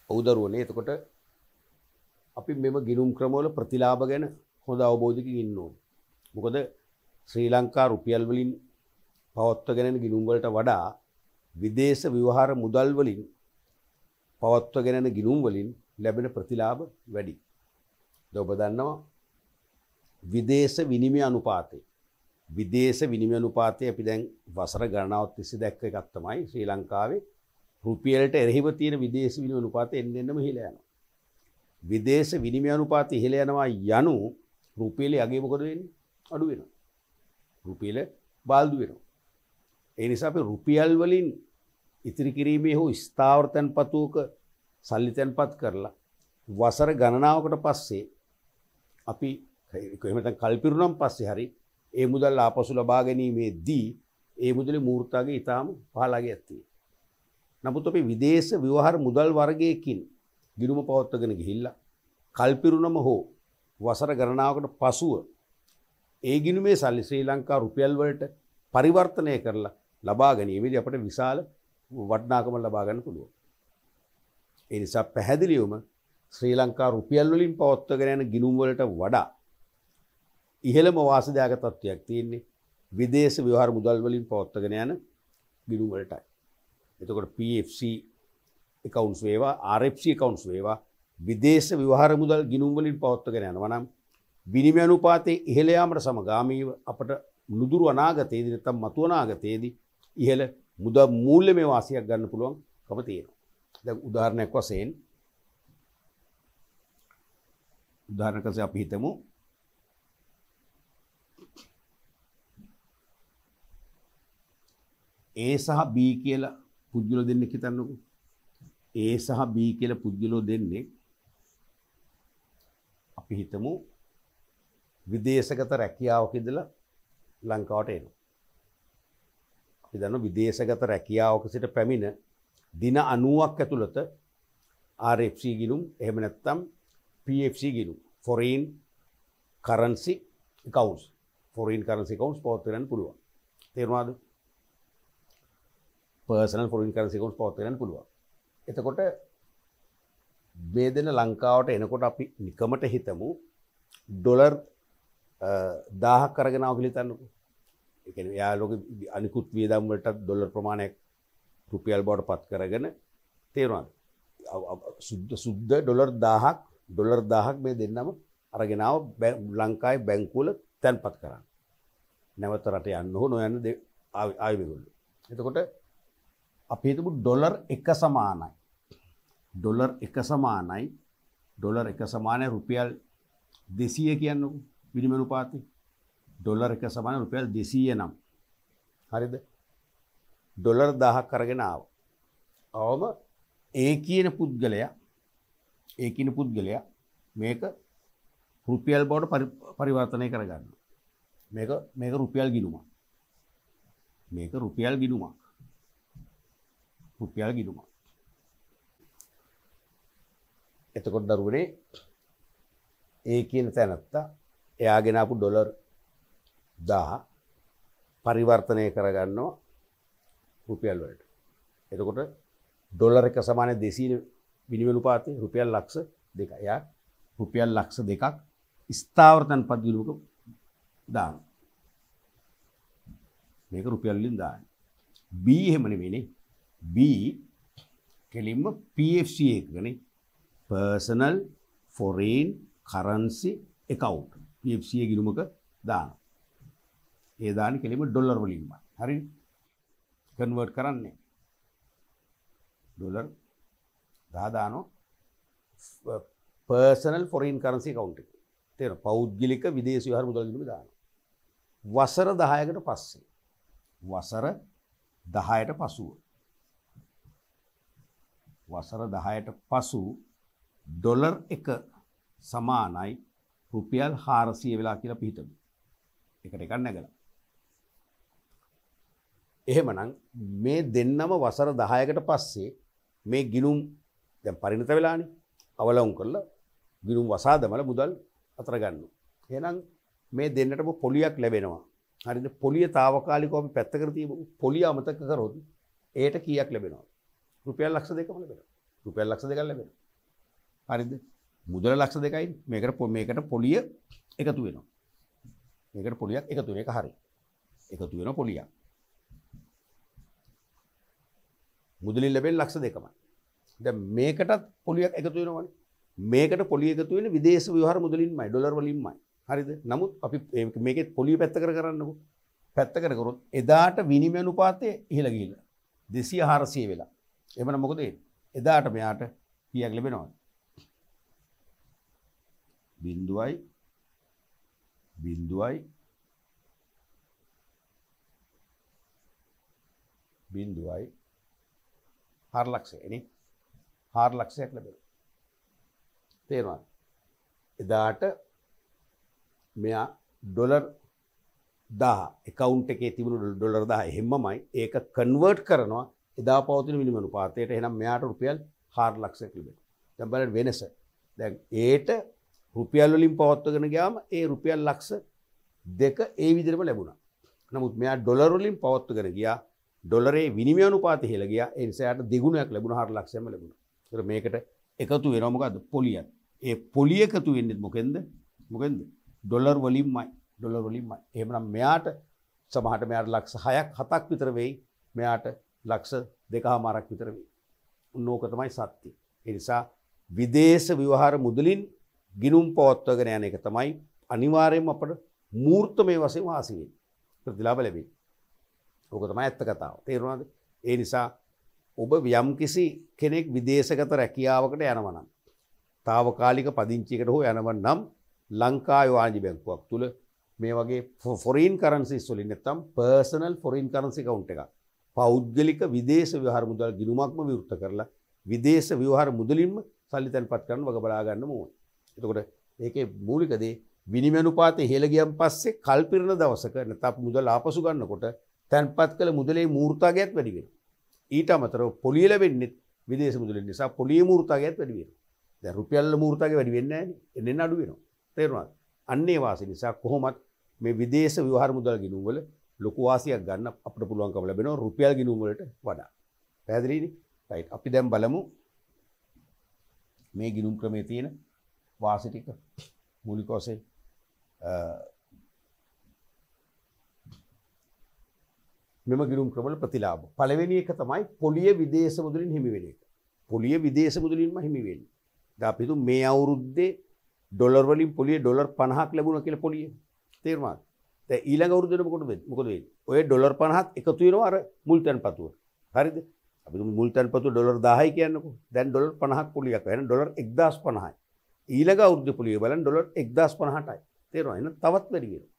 උදරුවනේ. එතකොට අපි මෙම ගිණුම් ක්‍රමවල ප්‍රතිලාභ ගැන හොඳ අවබෝධයකින් ඉන්න ඕනේ. මොකද ශ්‍රී ලංකා රුපියල් වලින් පවත්වාගෙන යන ගිණුම් වලට වඩා විදේශ ව්‍යවහාර මුදල් වලින් පවත්වාගෙන යන ගිණුම් වලින් ලැබෙන ප්‍රතිලාභ වැඩි. දැන් ඔබ දන්නවා විදේශ විනිමය අනුපාතය අපි දැන් වසර ගණනාවක් තිස්සේ දැක්ක එකක් තමයි ශ්‍රී ලංකාවේ රුපියලට එරෙහිව තියෙන විදේශ විනිමය අනුපාතය එන්නෙන්නම ඉහළ යනවා. විදේශ විනිමය අනුපාතය ඉහළ යනවා යනු රුපියලේ අගය මොකද වෙන්නේ? අඩු වෙනවා. රුපියල බාල්දු වෙනවා. ඒ නිසා අපි රුපියල් වලින් ඉතිරි කිරීමේ හෝ ස්ථාවර තැන්පතුවක සල්ලි තැන්පත් කරලා වසර ගණනාවකට පස්සේ අපි එහෙම නැත්නම් කල්පිරුණම් පස්සේ හරි ඒ මුදල් ආපසු ලබා ගැනීමේදී ඒ මුදලේ මූර්තාගේ ඊටාම පහළගේ ඇත්තේ. නමුත් අපි විදේශ ව්‍යවහාර මුදල් වර්ගයකින් ගිණුම පවත්වාගෙන ගිහිල්ලා කල්පිරුණම හෝ වසර ගණනාවකට පසුව ඒ ගිණුමේ සල්ලි ශ්‍රී ලංකා රුපියල් වලට පරිවර්තනය කරලා ලබා ගැනීමේදී අපිට විශාල වටිනාකම ලබා ගන්න පුළුවන්. ඒ නිසා පැහැදිලිවම ශ්‍රී ලංකා රුපියල් වලින් පවත්වාගෙන යන ගිණුම් වලට වඩා ඉහළම වාසිදායක තත්ත්වයක් තියෙන්නේ විදේශ ව්‍යවහාර මුදල් වලින් පවත්වාගෙන යන ගිණුම් වලටයි. එතකොට PFC accounts වේවා RFC accounts වේවා විදේශ ව්‍යවහාර මුදල් ගිණුම් වලින් පවත්වාගෙන යනවා නම් විනිමය අනුපාතයේ ඉහළ යාමට සමගාමීව අපට නුදුරු අනාගතයේදී නැත්නම් මතු අනාගතයේදී ඉහළ මුදල් මූල්‍යමය වාසියක් ගන්න පුළුවන්කම තියෙනවා. දැන් උදාහරණයක් වශයෙන් අපි හිතමු A සහ B කියලා පුද්ගලයෝ දෙන්නෙක් හිතන්නකෝ. A සහ B කියලා පුද්ගලයෝ දෙන්නෙක් අපි හිතමු විදේශගත රැකියාවක ඉඳලා ලංකාවට එනවා. අපි දන්නවා විදේශගත රැකියාවක සිට පැමිණ දින 90ක් ඇතුළත RFC ගිණුම් එහෙම නැත්නම් PFC ගිණුම් foreign currency accounts පවත්වන්න පුළුවන්. තේරුණාද? personal foreign currency accounts පවත්වන්න පුළුවන්. එතකොට මේ දෙන ලංකාවට එනකොට අපි නිකමට හිතමු ඩොලර් 1000ක් අරගෙන ආව කියලා හිතන්නකෝ. ඒ කියන්නේ යාළුවෝ අනිකුත් වියදම් වලට ඩොලර් ප්‍රමාණයක් රුපියල් බවට පත් කරගෙන තේරුණාද? සුද්ධ ඩොලර් 1000ක් මේ දෙන්නම අරගෙන ආව ලංකාවේ බැංකුවල තැන්පත් කරා. නැවත රට යන්න හෝ නොයන්න ආවේ මේගොල්ලෝ. එතකොට අපි හිතමු ඩොලර් 1 සමානයි. ඩොලර් 1 සමානයි රුපියල් 200 කියන්නකෝ. විනිමය අනුපාතය ඩොලර් 1 සමාන රුපියල් 200 නම් හරිද? ඩොලර් 1000ක් අරගෙන ආවා. අවම ඒ කියන පුද්ගලයා මේක රුපියල් බවට පරිවර්තනය කරගන්නවා. මේක රුපියල් ගිණුමක්. එතකොට දරුවනේ ඒ කියන තැනත්තා එයාගෙන ආපු ඩොලර් 1000 පරිවර්තනය කරගන්නවා රුපියල් වලට. එතකොට ඩොලර් 1 සමාන 200 විනිමය අනුපාතය රුපියල් ලක්ෂ 2ක්. එයා රුපියල් ලක්ෂ 2ක් ස්ථාවර තැන්පත් ගිණුමක දානවා. මේක රුපියල් වලින් දාන්නේ. B එහෙම නෙමෙයිනේ. B කෙලින්ම PFC එකනේ. personal foreign currency account. PFC ගිණුමක දානවා. ඒ දාන්නේ කෙලින්ම ඩොලර් වලින්මයි. හරිද? කන්වර්ට් කරන්නේ ඩොලර් 10 දානවා personal foreign currency account එක. තේරෙනවද? පෞද්ගලික විදේශ ව්‍යවහාර මුදල් ගිණුම දානවා. වසර 10කට පස්සේ වසර 10ට පසු ඩොලර් 1 සමානයි රුපියල් 400 වෙලා කියලා පිළිතමු. එකට එකක් නැගලා. එහෙමනම් මේ දෙන්නම වසර 10කට පස්සේ මේ ගිණුම් දැන් පරිණත වෙලානේ. අවලවුන් කරලා ගිණුම් වසා දමලා මුදල් අතර ගන්නවා. එහෙනම් මේ දෙන්නටම පොලියක් ලැබෙනවා. හරිද? පොලිය తాවකාලිකව අපි පැත්තකට තියමු. පොලිය අමතක කරොත් ඒට කීයක් ලැබෙනවද? රුපියල් ලක්ෂ 2කම ලැබෙනවා. රුපියල් ලක්ෂ 2ක් ලැබෙනවා. හරිද? මුදල ලක්ෂ 2යි. මේකට පොලිය එකතු වෙනවා. මේකට පොලියක් එකතු වෙන එක හරි. එකතු වෙන පොලියක්. මුදලින් ලැබෙන ලක්ෂ 2කමයි. දැන් මේකටත් පොලියක් එකතු වෙනවනේ. මේකට පොලිය එකතු වෙන්නේ විදේශ ව්‍යවහාර මුදලින්මයි ඩොලර් වලින්මයි. හරිද? නමුත් අපි මේකේ පොලිය පැත්තකට කරන්නකො. පැත්තකට කරොත් එදාට විනිමය අනුපාතය ඉහළ ගිහිල්ලා 200 400 වෙලා. එහෙමනම් මොකද වෙන්නේ? එදාට මෙයාට කීයක් ලැබෙනවද? 4 ලක්ෂය නේ. 4 ලක්ෂයක් ලැබෙනවා. තේරුණාද? එදාට මෙයා ඩොලර් 10 account එකේ තිබුණු ඩොලර් 10 එහෙමමයි ඒක කන්වර්ට් කරනවා එදා පවතින විනිමය අනුපාතයට. එහෙනම් මෙයාට රුපියල් 4 ලක්ෂයක් ලැබෙනවා. දැන් බලන්න වෙනස. දැන් ඒට රුපියල් වලින් පවත්වගෙන ගියාම ඒ රුපියල් ලක්ෂ 2 ඒ විදිහටම ලැබුණා. නමුත් මෙයා ඩොලර් වලින් පවත්වගෙන ගියා. ඩොලරේ විනිමය අනුපාතය ඉහළ ගියා. ඒ නිසා යාට දෙගුණයක් ලැබුණා 4 ලක්ෂයක්ම ලැබුණා. ඒතර මේකට එකතු වෙනවා මොකද්ද? පොලියක්. ඒ පොලිය එකතු වෙන්නේ මොකෙන්ද? ඩොලර් වලින්මයි. ඩොලර් වලින්මයි. එහෙමනම් මෙයාට සමහරට මෙයාට ලක්ෂ 6ක් 7ක් විතර වෙයි. මෙයාට ලක්ෂ 2.5ක් විතර වෙයි. උන්නෝක තමයි සත්‍ය. ඒ නිසා විදේශ විවහාර මුදලින් ගිණුම් පවත්වාගෙන යන එක තමයි අනිවාර්යයෙන්ම අපට මූර්තමය වශයෙන් වාසි වෙන්නේ. ප්‍රතිලාභ ලැබෙන්නේ. ඕක තමයි ඇත්ත කතාව. තේරුණාද? ඒ නිසා ඔබ යම්කිසි කෙනෙක් විදේශගත රැකියාවකට යනවා නම් తాවකාලික පදිංචියකට හෝ යනවා නම් ලංකාවේ වාණිජ බැංකුවක් තුල මේ වගේ ෆොරින් කරන්සිස් වලින් නැත්නම් පර්සනල් ෆොරින් කරන්සි account එකක් පෞද්ගලික විදේශ විවහාර මුදල් ගිණුමක්ම විවෘත කරලා විදේශ විවහාර මුදලින්ම සල්ලි තැන්පත් කරන්න වග බලා ගන්න ඕනේ. එතකොට ඒකේ මූලික දේ විනිමය අනුපාතය ඉහළ ගියන් පස්සේ කල්පිරන දවසක නැත්නම් මුදල් ආපසු ගන්නකොට තැන්පත් කළ මුදලේ මූර්තාගයත් වැඩි වෙනවා. ඊට අමතරව පොලිය ලැබෙන්නේ විදේශ මුදලින් නිසා පොලියේ මූර්තාගයත් වැඩි වෙනවා. දැන් රුපියල් මූර්තාගය වැඩි වෙන්නේ නැහැ නේ. එන්නේ අඩු වෙනවා. තේරුණාද? අන්නේ වාසිය නිසා කොහොමත් මේ විදේශ විවහාර මුදල් ගිණුම් වල ලොකු වාසියක් ගන්න අපිට පුළුවන්කම ලැබෙනවා රුපියල් ගිණුම් වලට වඩා. පැහැදිලිනේ? රයිට්. අපි දැන් බලමු මේ ගිණුම් ක්‍රමයේ තියෙන වාසි ටික මූලික වශයෙන් මෙම ගිණුම් ක්‍රමවල ප්‍රතිලාභ. පළවෙනි එක තමයි පොලිය විදේශ මුදලින් හිමි වෙන එක. පොලිය විදේශ මුදලින්ම හිමි වෙන්නේ. දැන් අපි හිතමු මේ අවුරුද්දේ ඩොලර් වලින් පොලිය ඩොලර් 50ක් ලැබුණා කියලා පොලිය. තේරුණාද? දැන් ඊළඟ අවුරුද්දේ මොකද වෙන්නේ? ඔය ඩොලර් 50ක් එකතු වෙනවා අර මුල් තැන්පතුවට. හරිද? අපි මුල් තැන්පතුව ඩොලර් 1000යි කියන්නකෝ. දැන් ඩොලර් 50ක් පොලියක් වෙන ඩොලර් 1050යි. ඊළඟ අවුරුද්දේ පොලිය බලන්න ඩොලර් 1050ටයි. තේරුණා? එහෙනම් තවත් වැඩි වෙනවා.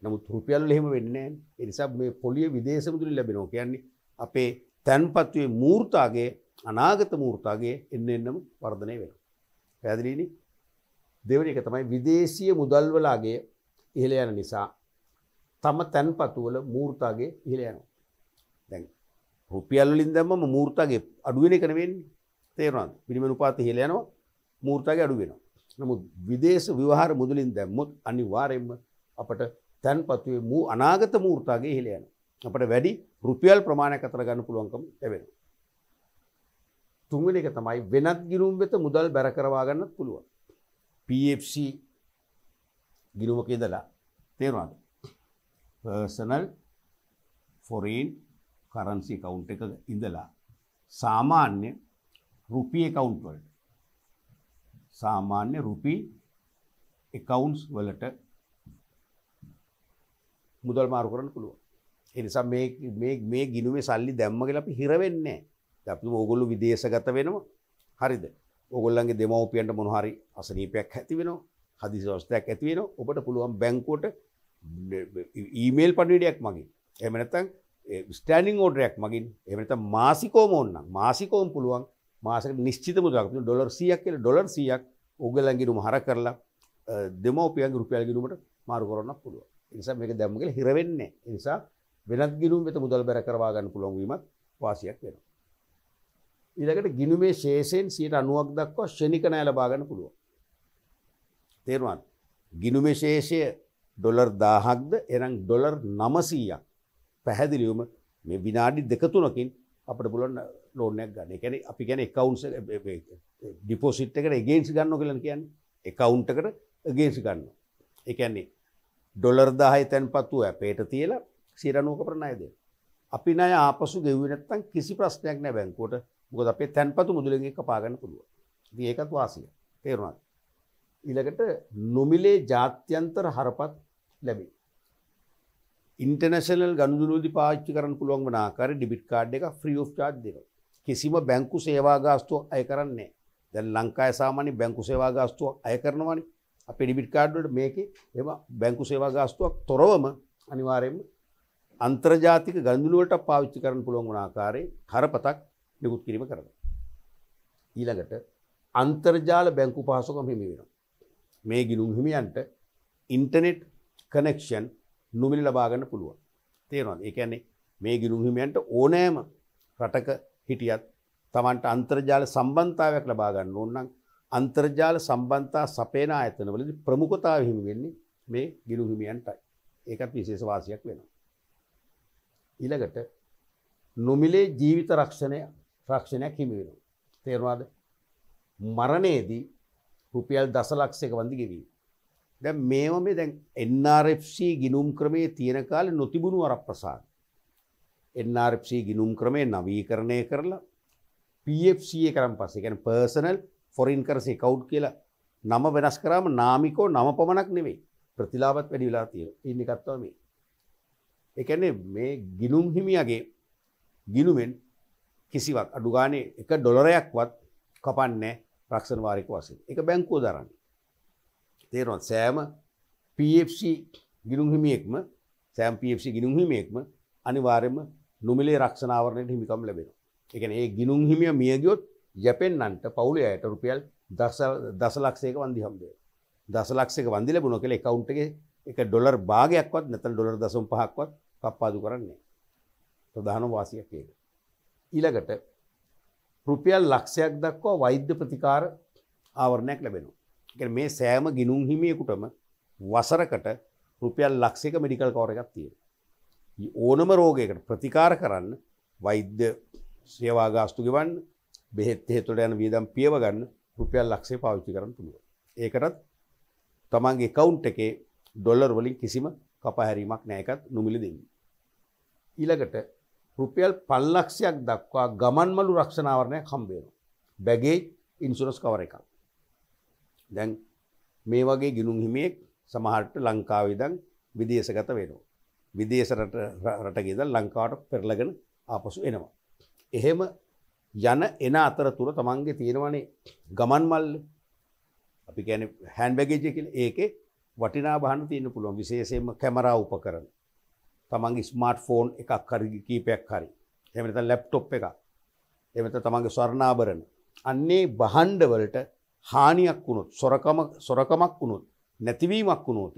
නමුත් රුපියල් වල එහෙම වෙන්නේ නැහැ. ඒ නිසා මේ පොලිය විදේශ මුදලින් ලැබෙනවා කියන්නේ අපේ තැන්පතුවේ මූර්තාගේ අනාගත මූර්තාගේ එන්නෙන්නම වර්ධනය වෙනවා. පැහැදිලිනේ? දෙවෙනි එක තමයි විදේශීය මුදල් වලගේ ඉහළ යන නිසා තම තැන්පතු වල මූර්තාගේ ඉහළ යනවා. දැන් රුපියල් වලින් දැම්මම මූර්තාගේ අඩු වෙන එක නෙවෙන්නේ. තේරුණාද? විනිමය අනුපාතය ඉහළ යනවා මූර්තාගේ අඩු වෙනවා. නමුත් විදේශ විවහාර මුදලින් දැම්මොත් අනිවාර්යයෙන්ම අපට තැන්පතුවේ අනාගත මූර්තාගේ ඉහළ යනවා. අපිට වැඩි රුපියල් ප්‍රමාණයක් අතර ගන්න පුළුවන්කම ලැබෙනවා. තුන්වෙනි එක තමයි වෙනත් ගිණුම් වෙත මුදල් බැර කරවා ගන්නත් පුළුවන්. PFC ගිණුමක ඉඳලා තේරුණාද? personal foreign currency account එක ඉඳලා සාමාන්‍ය රුපී account වලට සාමාන්‍ය රුපී accounts වලට මුදල් මාරු කරන්න පුළුවන්. ඒ නිසා මේ ගිණුමේ සල්ලි දැම්ම කියලා අපි හිර වෙන්නේ නැහැ. දැන් අපි ඕගොල්ලෝ විදේශගත වෙනවා. හරිද? ඕගොල්ලන්ගේ දෙමව්පියන්ට මොන හරි අසනීපයක් ඇති වෙනවා. හදිසි අවස්ථාවක් ඇති වෙනවා. ඔබට පුළුවන් බැංකුවට ඊමේල් පණිවිඩයක් මගින්. එහෙම නැත්නම් ස්ටෑන්ඩින් ඕඩරයක් මගින්. එහෙම නැත්නම් මාසිකවම ඕනනම් මාසිකවම පුළුවන්. මාසෙකට නිශ්චිත මුදලක් ඩොලර් 100ක් කියලා ඩොලර් 100ක් ඕගොල්ලන්ගේ ගිණුම හර කරලා දෙමව්පියන්ගේ රුපියල් ගිණුමට මාරු කරන්න පුළුවන්. ඒ නිසා මේක දැම්ම කියලා හිර වෙන්නේ නැහැ. ඒ නිසා වෙනත් ගිණුම් වෙත මුදල් බැර කරවා ගන්න පුළුවන් වීමත් වාසියක් වෙනවා. ඊළඟට ගිණුමේ ශේෂයෙන් 90ක් දක්වා ශ්‍රේණික ණය ලබා ගන්න පුළුවන්. තේරුණාද? ගිණුමේ ශේෂය ඩොලර් 1000ක්ද එහෙනම් ඩොලර් 900ක් පැහැදිලිවම මේ විනාඩි 2-3කින් අපිට පුළුවන් ලෝන් එකක් ගන්න. ඒ කියන්නේ අපි කියන්නේ accounts ඩිපොසිට් එකට against ගන්නවා කියලා කියන්නේ. account එකට against ගන්නවා. ඒ කියන්නේ ඩොලර් 10 තැන්පතුව අපේට තියලා 90ක ප්‍රණය දෙන්න. අපි ණය ආපසු ගෙවුවේ නැත්නම් කිසි ප්‍රශ්නයක් නැහැ බැංකුවට. මොකද අපේ තැන්පතු මුදලෙන් එක කපා ගන්න පුළුවන්. ඉතින් ඒකත් වාසිය. තේරුණාද? ඊළඟට නොමිලේ ජාත්‍යන්තර හරපත් ලැබේ. ඉන්ටර්නැෂනල් ගනුදෙනුවලදී පාවිච්චි කරන්න පුළුවන් වන ආකාරයේ ඩෙබිට් කාඩ් එක ෆ්‍රී ඔෆ් චාර්ජ් දෙනවා. කිසිම බැංකු සේවා ගාස්තුවක් අය කරන්නේ නැහැ. දැන් ලංකාවේ සාමාන්‍ය බැංකු සේවා ගාස්තුවක් අය කරනවානේ. අපේ ඩෙබිට් කාඩ් වලට මේකේ එහෙම බැංකු සේවා ගාස්තුවක් තොරවම අනිවාර්යයෙන්ම අන්තර්ජාතික ගනුදෙනු වලට පාවිච්චි කරන්න පුළුවන් වන ආකාරයේ හරපතක් නිකුත් කිරීම කරනවා. ඊළඟට අන්තර්ජාල බැංකු පහසුකම් හිමි වෙනවා. මේ ගිණුම් හිමියන්ට ඉන්ටර්නෙට් කනෙක්ෂන් නොමිලේ ලබා ගන්න පුළුවන්. තේරෙනවද? ඒ කියන්නේ මේ ගිණුම් හිමියන්ට ඕනෑම රටක හිටියත් Tamanට අන්තර්ජාල සම්බන්ධතාවයක් ලබා ගන්න ඕන නම් අන්තර්ජාල සම්බන්ධතා සපයන ආයතනවලදී ප්‍රමුඛතාවය හිමි වෙන්නේ මේ ගිණුම් හිමියන්ටයි. ඒකත් විශේෂ වාසියක් වෙනවා. ඊළඟට නොමිලේ ජීවිත රක්ෂණයක් හිමි වෙනවා. තේරුණාද? මරණයේදී රුපියල් දසලක්ෂයක වන්දි ගෙවීම. දැන් මේව මේ දැන් NRFC ගිණුම් ක්‍රමයේ තියෙන කාලේ නොතිබුණු වරප්‍රසාද. NRFC ගිණුම් ක්‍රමය නවීකරණය කරලා PFC කරන් පස්සේ කියන්නේ personal foreign currency account කියලා නම වෙනස් කරාම නාමිකෝ නම පමණක් නෙවෙයි ප්‍රතිලාභත් වැඩි වෙලා තියෙනවා. ඉන්න එකක් තමයි මේ. ඒ කියන්නේ මේ ගිණුම් හිමියගේ ගිණුමෙන් කිසිවක් අඩු ගානේ $1ක්වත් කපන්නේ රක්ෂණ වාරික වශයෙන්. ඒක බැංකුව දරන්නේ. තේරෙනවද? සෑම PFC ගිණුම් හිමියෙක්ම සෑම PFC ගිණුම් හිමියෙක්ම අනිවාර්යයෙන්ම නොමිලේ රක්ෂණ ආවරණයට හිමිකම් ලැබෙනවා. ඒ කියන්නේ මේ ගිණුම් හිමිය මිය ගියොත් යැපෙන්නන්ට පවුලේ අයට රුපියල් දසලක්ෂයක වන්දි හම්බ වෙනවා. දසලක්ෂයක වන්දි ලැබුණා කියලා account එකේ $1 භාගයක්වත් නැත්නම් $0.5ක්වත් කප්පාදු කරන්නේ නැහැ. ප්‍රධාන වාසියක් ඒක. ඊළඟට රුපියල් ලක්ෂයක් දක්වා වෛද්‍ය ප්‍රතිකාර ආවරණයක් ලැබෙනවා. ඒ කියන්නේ මේ සෑම ගිණුම් හිමියෙකුටම වසරකට රුපියල් ලක්ෂයක මෙඩිකල් කවර් එකක් තියෙනවා. ඕනම රෝගයකට ප්‍රතිකාර කරන්න වෛද්‍ය සේවා ගාස්තු ගෙවන්න බෙහෙත් හේතුවට යන වියදම් පියව ගන්න රුපියල් ලක්ෂය පාවිච්චි කරන්න පුළුවන්. ඒකටත් තමන්ගේ account එකේ ඩොලර් වලින් කිසිම කපහැරීමක් නැහැ. ඒකත් නොමිලේ දෙන්නේ. ඊළඟට රුපියල් 5 ලක්ෂයක් දක්වා ගමන් මළු රක්ෂණ ආවරණයක් හම්බ වෙනවා. බැගේජ් ඉන්ෂුරන්ස් කවර් එකක්. දැන් මේ වගේ ගිණුම් හිමියෙක් සමහරට ලංකාවේ ඉඳන් විදේශගත වෙනවා. විදේශ රටක ඉඳන් ලංකාවට පෙරලගෙන ආපසු එනවා. එහෙම යන එන අතරතුර තමන්ගේ තියෙනවනේ ගමන් මල් අපි කියන්නේ හෑන්ඩ් බැගේජ් එක කියලා. ඒකේ වටිනා බහන්න තියෙන්න පුළුවන්. විශේෂයෙන්ම කැමරා උපකරණ. තමන්ගේ ස්මාර්ට්ෆෝන් එකක් හරි කීපයක් හරි. එහෙම නැත්නම් ලැප්ටොප් එකක්. එහෙම නැත්නම් තමන්ගේ ස්වර්ණාභරණ. අන්නේ භාණ්ඩ වලට හානියක් වුණොත්, සොරකමක් වුණොත්, නැතිවීමක් වුණොත්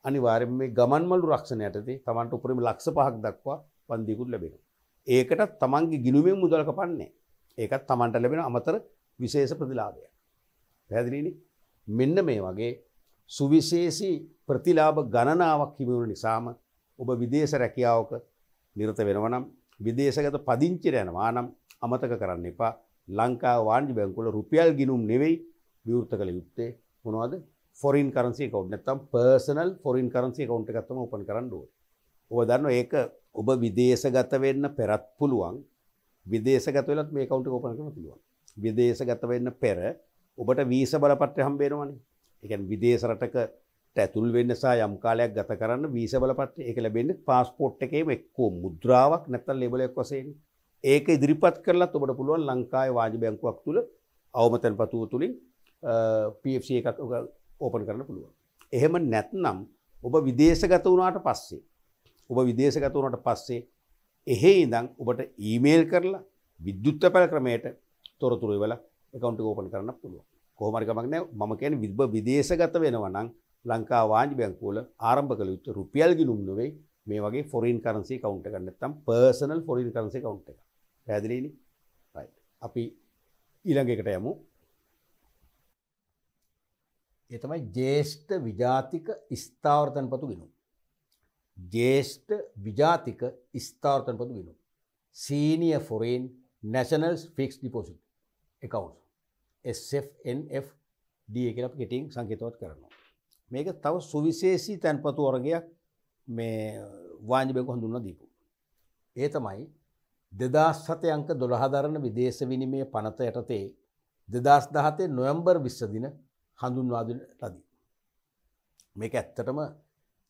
අනිවාර්යයෙන්ම මේ ගමන් මළු රක්ෂණ යටතේ තමන්ට උපරිම ලක්ෂ 5ක් දක්වා වන්දියකුත් ලැබෙනවා. ඒකටත් තමන්ගේ ගිණුමෙන් මුදල් කපන්නේ. ඒකත් තමන්ට ලැබෙන අමතර විශේෂ ප්‍රතිලාභයක්. පැහැදිලිනේ? මෙන්න මේ වගේ සුවිශේෂී ප්‍රතිලාභ ගණනාවක් හිමි වුණ නිසාම ඔබ විදේශ රැකියාවක නිරත වෙනවා නම් විදේශගත පදිංචිට යනවා නම් අමතක කරන්න එපා. ලංකා වාණිජ්‍ය බැංකුවල රුපියල් ගිණුම් නෙවෙයි විවෘත කළ යුත්තේ මොනවද? foreign currency account නැත්නම් personal foreign currency account එකක් තමයි open කරන්න ඕනේ. ඔබ දන්නවා ඒක ඔබ විදේශගත වෙන්න පෙරත් පුළුවන්. විදේශගත වෙලත් මේ account එක open කරන්න පුළුවන්. විදේශගත වෙන්න පෙර ඔබට වීසා බලපත්‍රය හම්බ වෙනවනේ. ඒ කියන්නේ විදේශ රටකට ඇතුල් වෙන්න සහ යම් කාලයක් ගත කරන්න වීසා බලපත්‍රය ඒක ලැබෙන්නේ પાස්පෝර්ට් එකේම එක්කෝ මුද්‍රාවක් නැත්නම් ලේබල් එකක් වශයෙන්. ඒක ඉදිරිපත් කරලත් ඔබට පුළුවන් ලංකාවේ වාණිජ්‍ය බැංකුවක් තුල අවම තැන්පතුව තුලින් PFC එකක් ඕපන් කරන්න පුළුවන්. එහෙම නැත්නම් ඔබ විදේශගත වුණාට පස්සේ එහෙ ඉඳන් ඔබට ඊමේල් කරලා විද්‍යුත් තැපැල් ක්‍රමයට තොරතුරු එවලා account එක ඕපන් කරන්න පුළුවන්. කොහොම හරි කමක් නැහැ. මම කියන්නේ විදේශගත වෙනවා නම් ලංකා වාණිජ්‍ය බැංකුව වල ආරම්භ කළ යුතු රුපියල් ගිණුම් නෙවෙයි මේ වගේ foreign currency account එකක් නැත්නම් personal foreign currency account එකක්. පැහැදිලිනේ? right. අපි ඊළඟ එකට යමු. ඒ තමයි ජ්‍යෙෂ්ඨ විජාතික ස්ථාවර තන්පතු ගිණුම්. ජ්‍යෙෂ්ඨ විජාතික ස්ථාවර තන්පතු ගිණුම්. senior foreign national fixed deposit account SFNFD කියලා අපි කෙටියෙන් සංකේතවත් කරනවා. මේක තව සුවිශේෂී තන්පතු වර්ගයක් මේ වාණිජ්‍ය බැංකුව හඳුන්වලා දීපු. ඒ තමයි 2007 අංක 12 දරන විදේශ විනිමය පනත යටතේ 2017 නොවැම්බර් 20 දින හඳුන්වා දෙන ලදී. මේක ඇත්තටම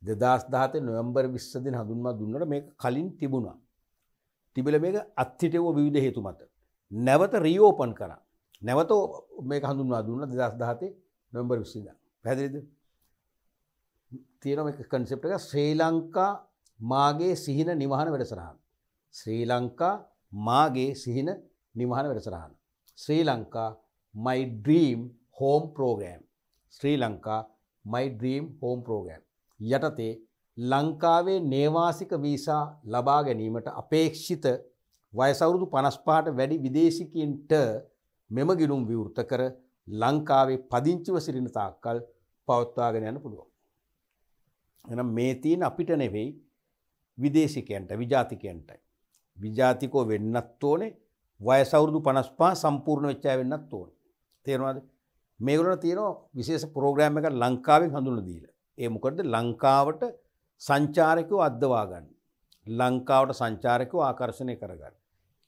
2017 නොවැම්බර් 20 දින හඳුන්වා දුන්නාට මේක කලින් තිබුණා. තිබිලා මේක අත්හිටුව විවිධ හේතු මත නැවත රීಓපන් කරා. නැවත මේක හඳුන්වා දුන්නා 2017 නොවැම්බර් 20 ඉඳන්. පැහැදිලිද? තියෙන මේක concept එක ශ්‍රී ලංකා මාගේ සිහින නිවහන වැඩසටහන. ශ්‍රී ලංකා මාගේ සිහින නිවහන වැඩසටහන. ශ්‍රී Lanka My Dream Home Program. Sri Lanka My Dream Home Program. යටතේ ලංකාවේ නේවාසික වීසා ලබා ගැනීමට අපේක්ෂිත වයස අවුරුදු 55ට වැඩි විදේශිකයින්ට මෙම ගිණුම් විවෘත කර ලංකාවේ පදිංචිව සිටින තාක්කල් පවත්වාගෙන යන්න පුළුවන්. එහෙනම් මේ තියෙන අපිට නෙවෙයි විදේශිකයන්ට විජාතිකයන්ටයි. විජාතිකෝ වෙන්නත් ඕනේ වයස අවුරුදු 55 සම්පූර්ණ වෙච්ච අය වෙන්නත් ඕනේ. තේරෙනවද? මේගොල්ලෝ තියෙනවා විශේෂ ප්‍රෝග්‍රෑම් එකක් ලංකාවෙන් හඳුන්වලා දීලා. ඒ මොකද ලංකාවට සංචාරකයෝ අද්දවා ගන්න. ලංකාවට සංචාරකයෝ ආකර්ෂණය කරගන්න.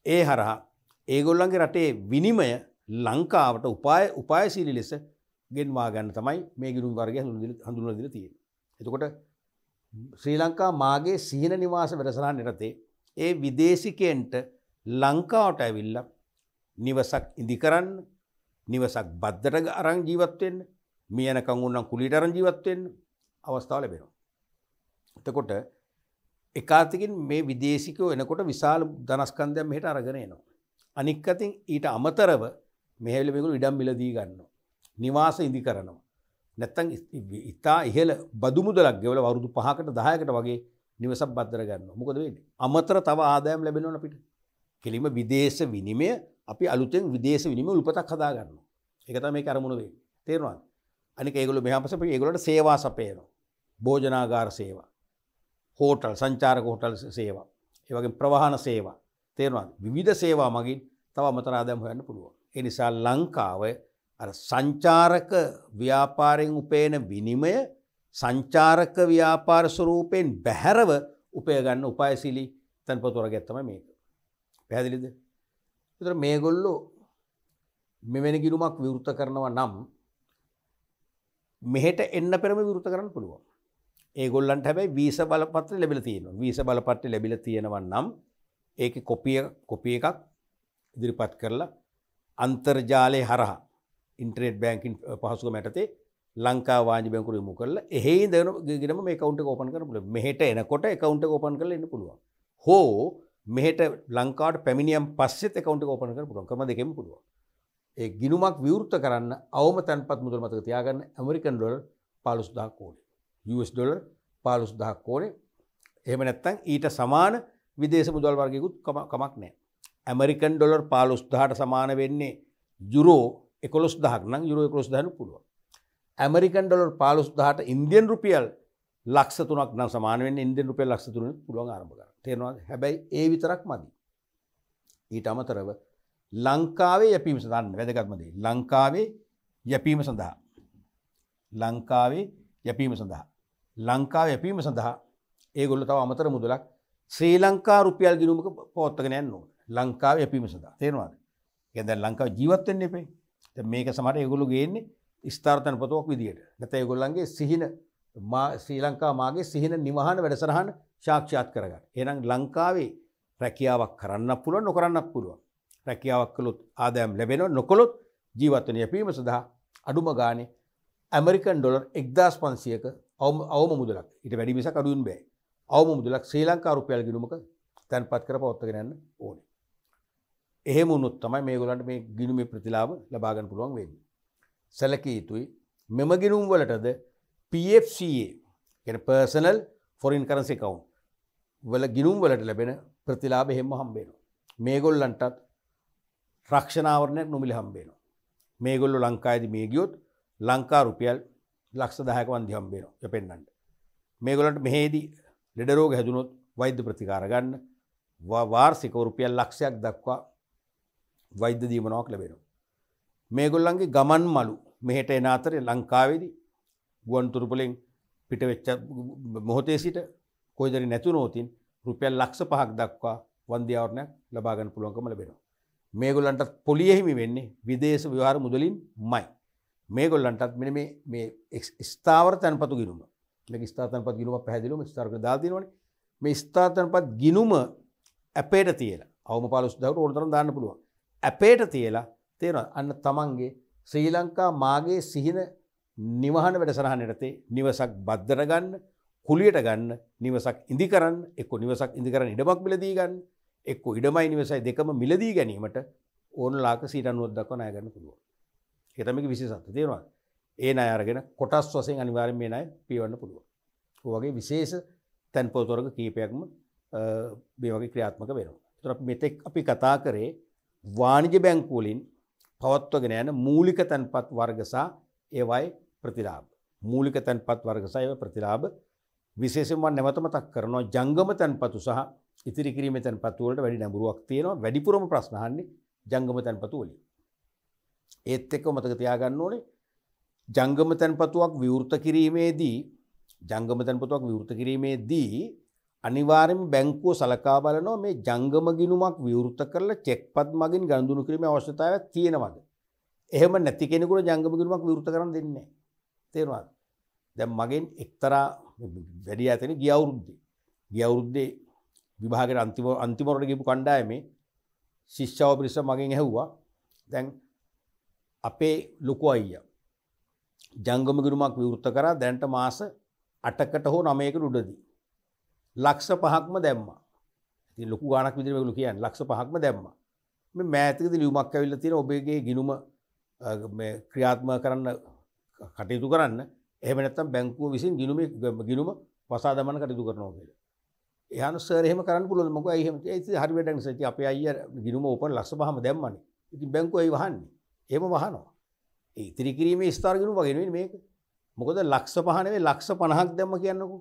ඒ හරහා ඒගොල්ලන්ගේ රටේ විනිමය ලංකාවට උපායශීලී ලෙස ගෙන්වා ගන්න තමයි මේ ගිණුම් වර්ගය හඳුන්වලා දීලා තියෙන්නේ. එතකොට ශ්‍රී ලංකා මාගේ සිහින නිවාස වැඩසටහන යටතේ ඒ විදේශිකයන්ට ලංකාවට ඇවිල්ලා නිවසක් ඉදි කරන්න, නිවසක් බද්දට අරන් ජීවත් වෙන්න, මියනකම් උන්නම් කුලියට අරන් ජීවත් වෙන්න අවස්ථාව ලැබෙනවා. එතකොට එකාතකින් මේ විදේශිකයෝ එනකොට විශාල ධනස්කන්ධයක් මෙහෙට අරගෙන එනවා. අනික් අතින් ඊට අමතරව මෙහෙවිල මේගොල්ලෝ ඉඩම් මිලදී ගන්නවා. නිවාස ඉදි කරනවා. නැත්තම් ඉතා ඉහළ බදු මුදලක් ගෙවලා වරුදු 5කට 10කට වගේ නිවසක් බද්දර ගන්නවා. මොකද වෙන්නේ? අමතර තව ආදායම් ලැබෙනවා අපිට. කෙලිම විදේශ විනිමය අපි අලුතෙන් විදේශ විනිමය උල්පතක් හදා ගන්නවා. ඒක තමයි මේක අරමුණ වෙන්නේ. තේරුණාද? අනික ඒගොල්ලෝ මෙහාම පස්සේ ඒගොල්ලන්ට සේවා සපයනවා. භෝජනාගාර සේවා, හෝටල් සංචාරක හෝටල් සේවා, ඒ වගේම ප්‍රවාහන සේවා. තේරුණාද? විවිධ සේවා මගින් තව අමතර ආදායම් හොයන්න පුළුවන්. ඒ නිසා ලංකාව අර සංචාරක ව්‍යාපාරයෙන් උපයන විනිමය සංචාරක ව්‍යාපාර ස්වරූපයෙන් බැහැරව උපය ගන්න උපායශීලී තන්පතු වර්ගයක් තමයි මේක. පැහැදිලිද? ඒතර මේගොල්ලෝ මෙවැනි ගිණුමක් විවෘත කරනවා නම් මෙහෙට එන්න පෙරම විවෘත කරන්න පුළුවන්. ඒගොල්ලන්ට හැබැයි වීසා බලපත්‍රය ලැබිලා තියෙනවා. වීසා බලපත්‍රය ලැබිලා තියෙනවා නම් ඒකේ කොපි එකක් ඉදිරිපත් කරලා අන්තර්ජාලයේ හරහා ඉන්ටර්නෙට් බැංකින් පහසුකම යටතේ ලංකා වාණිජ බැංකුවට යොමු කරලා එහෙ ඉඳගෙන මේ account එක open කරන්න පුළුවන්. මෙහෙට එනකොට account එක open කරලා ඉන්න පුළුවන්. හෝ මෙහෙට ලංකාවට පැමිණියන් පස්සෙත් account එක open කරන්න පුළුවන්. ක්‍රම දෙකෙන්ම පුළුවන්. ඒ ගිණුමක් විවෘත කරන්න අවම තැන්පත් මුදල් මතක තියාගන්න ඇමරිකන් ඩොලර් 15000ක් ඕනේ. US ඩොලර් 15000ක් ඕනේ. එහෙම නැත්නම් ඊට සමාන විදේශ මුදල් වර්ගයකුත් කමක් නැහැ. ඇමරිකන් ඩොලර් 15000ට සමාන වෙන්නේ යුරෝ 11000ක් නම් යුරෝ 11000 පුළුවන්. ඇමරිකන් ඩොලර් 15000ට ඉන්දියන් රුපියල් ලක්ෂ 3ක් නම් සමාන වෙන්නේ ඉන්දියන් රුපියල් ලක්ෂ 3ක් පුළුවන් ආරම්භ කරන්න. තේරෙනවද? හැබැයි ඒ විතරක් මදි. ඊට අමතරව ලංකාවේ යැපීම සඳහා වැදගත්ම දේ. ලංකාවේ යැපීම සඳහා ඒගොල්ලෝ තව අමතර මුදලක් ශ්‍රී ලංකා රුපියල් ගිණුමක පවත්වාගෙන යන්න ඕනේ. ලංකාවේ යැපීම සඳහා. තේරෙනවද? ඒ දැන් ලංකාවේ ජීවත් වෙන්න එපේ. දැන් මේක සමහර ඒගොල්ලෝ ගේන්නේ ස්ථාර්තන පොතක් විදියට. නැත්නම් ඒගොල්ලන්ගේ සිහින ශ්‍රී ලංකා මාගේ සිහින නිවහන වැඩසටහන සාක්ෂාත් කරගන්න. එහෙනම් ලංකාවේ රැකියාවක් කරන්නත් පුළුවන් නොකරන්නත් පුළුවන්. රැකියාවක් කළොත් ආදායම් ලැබෙනවා, නොකළොත් ජීවත් වෙන යැපීම සඳහා අඩුම ගානේ ඇමරිකන් ඩොලර් 1500ක අවම මුදලක්. ඊට වැඩි මිසක් අඩු වෙන්න බෑ. අවම මුදලක් ශ්‍රී ලංකා රුපියල් ගිණුමක තැන්පත් කර පවත්වාගෙන යන්න ඕනේ. එහෙම වුණොත් තමයි මේගොල්ලන්ට මේ ගිණුමේ ප්‍රතිලාභ ලබා ගන්න පුළුවන් වෙන්නේ. සැලකිය යුතුයි මෙම ගිණුම් වලටද PFCA කියන personal foreign currency account වල ගිණුම් වලට ලැබෙන ප්‍රතිලාභ හැම හම්බ වෙනවා. මේගොල්ලන්ටත් රක්ෂණ ආවරණයක් නොමිලේ හම්බ වෙනවා. මේගොල්ලෝ ලංකාවේදී මේ ගියොත් ලංකා රුපියල් ලක්ෂ 10ක වන්දි හම්බ වෙනවා යපෙන්නන්ට. මේගොල්ලන්ට මෙහෙදී ලෙඩ රෝග හැදුනොත් වෛද්‍ය ප්‍රතිකාර ගන්න වාර්ෂික රුපියල් ලක්ෂයක් දක්වා වෛද්‍ය දීමනාවක් ලැබෙනවා. මේගොල්ලන්ගේ ගමන් මළු මෙහෙට එන අතරේ ලංකාවේදී ගුවන්තොටුපළෙන් පිට වෙච්ච මොහොතේ සිට කොයිදරි නැතුනොතින් රුපියල් ලක්ෂ 5ක් දක්වා වන්දි ආවරණයක් ලබා ගන්න පුළුවන්කම ලැබෙනවා. මේගොල්ලන්ට පොලිය හිමි වෙන්නේ විදේශ ව්‍යවහාර මුදලින්මයි. මේගොල්ලන්ටත් මෙන්න මේ ස්ථාවර තැන්පතු ගිණුම. මේක ස්ථාවර තැන්පත් ගිණුම පැහැදිලිවම ස්ථාවර කරලා දාලා තියෙනවනේ. මේ ස්ථාවර තැන්පත් ගිණුම ඇපේට තියලා අවම 15000ට ඕන තරම් දාන්න පුළුවන්. ඇපේට තියලා තේරෙනවද? අන්න තමන්ගේ ශ්‍රී ලංකා මාගේ සිහින නිවහන වැඩසටහන යටතේ නිවසක් බද්දට ගන්න, කුලියට ගන්න, නිවසක් ඉදි කරන්න, එක්ක නිවසක් ඉදි කරන්න ඉඩමක් මිලදී ගන්න, එක්ක ඉඩමයි නිවසයි දෙකම මිලදී ගැනීමට ඕන ලාක 90ක් දක්වා ණය ගන්න පුළුවන්. ඒක තමයි විශේෂත්වය. තේරුණාද? ඒ ණය අරගෙන කොටස් වශයෙන් අනිවාර්යෙන් මේ ණය පියවන්න පුළුවන්. ඔය වගේ විශේෂ තැන්පත් වර්ග කීපයක්ම මේ වගේ ක්‍රියාත්මක වෙනවා. ඒතර අපි මෙතෙක් අපි කතා කරේ වාණිජ්‍ය බැංකු වලින් පවත්වගෙන යන මූලික තැන්පත් වර්ග සහ ඒවයි ප්‍රතිලාභ. මූලික තැන්පත් වර්ග සහ ඒවයි ප්‍රතිලාභ විශේෂයෙන්ම නැවත මතක් කරනවා ජංගම තැන්පතු සහ ඉතිරි කිරීමේ තැන්පතු වලට වැඩි නැඹුරුවක් තියෙනවා. වැඩිපුරම ප්‍රශ්න අහන්නේ ජංගම තැන්පතු වලින්. ඒත් එක්ක මතක තියාගන්න ඕනේ ජංගම තැන්පතුවක් විවෘත කිරීමේදී අනිවාර්යයෙන්ම බැංකුව සලකා බලනවා මේ ජංගම ගිණුමක් විවෘත කරලා චෙක්පත් මගින් ගනුදෙනු කිරීමේ අවශ්‍යතාවයක් තියෙනවද? එහෙම නැති කෙනෙකුට ජංගම ගිණුමක් විවෘත කරන්න දෙන්නේ නැහැ. තේරුණාද? දැන් මගෙන් එක්තරා වැඩි ඈතන ගිය අවුරුද්දේ විභාගයේ අන්තිමවරට ගිහපු කණ්ඩායමේ ශිෂ්‍යව පිරිස මගෙන් ඇහුවා දැන් අපේ ලොකු අයියා ජංගම ගිණුමක් විවෘත කරා දැනට මාස 8කට හෝ 9කට උඩදී ලක්ෂ 5ක්ම දැම්මා. ඉතින් ලොකු ගාණක් විදිහට මේගොල්ලෝ කියන්නේ ලක්ෂ 5ක්ම දැම්මා. මේ මෑතකදී ලියුමක් ඇවිල්ලා තියෙන ඔබගේ ගිණුම මේ ක්‍රියාත්මක කරන්න කටයුතු කරන්න. එහෙම නැත්නම් බැංකුව විසින් ගිණුම වසා දමන්න කටයුතු කරනවා කියලා. එයාන සර් එහෙම කරන්න පුළුවන්ද? මොකද ඇයි එහෙම? ඒ ඉතින් හරි වැඩක් නෑ. ඉතින් අපේ අයියා ගිණුම ඕපන් ලක්ෂ 5ම දැම්මනේ. ඉතින් බැංකුව ඇයි වහන්නේ? එහෙම වහනවා. ඒ ඉතිරි කිරීමේ ස්ථාර ගිණුම වගේ නෙවෙයි මේක. මොකද ලක්ෂ 5 නෙවෙයි ලක්ෂ 50ක් දැම්ම කියන්නකෝ.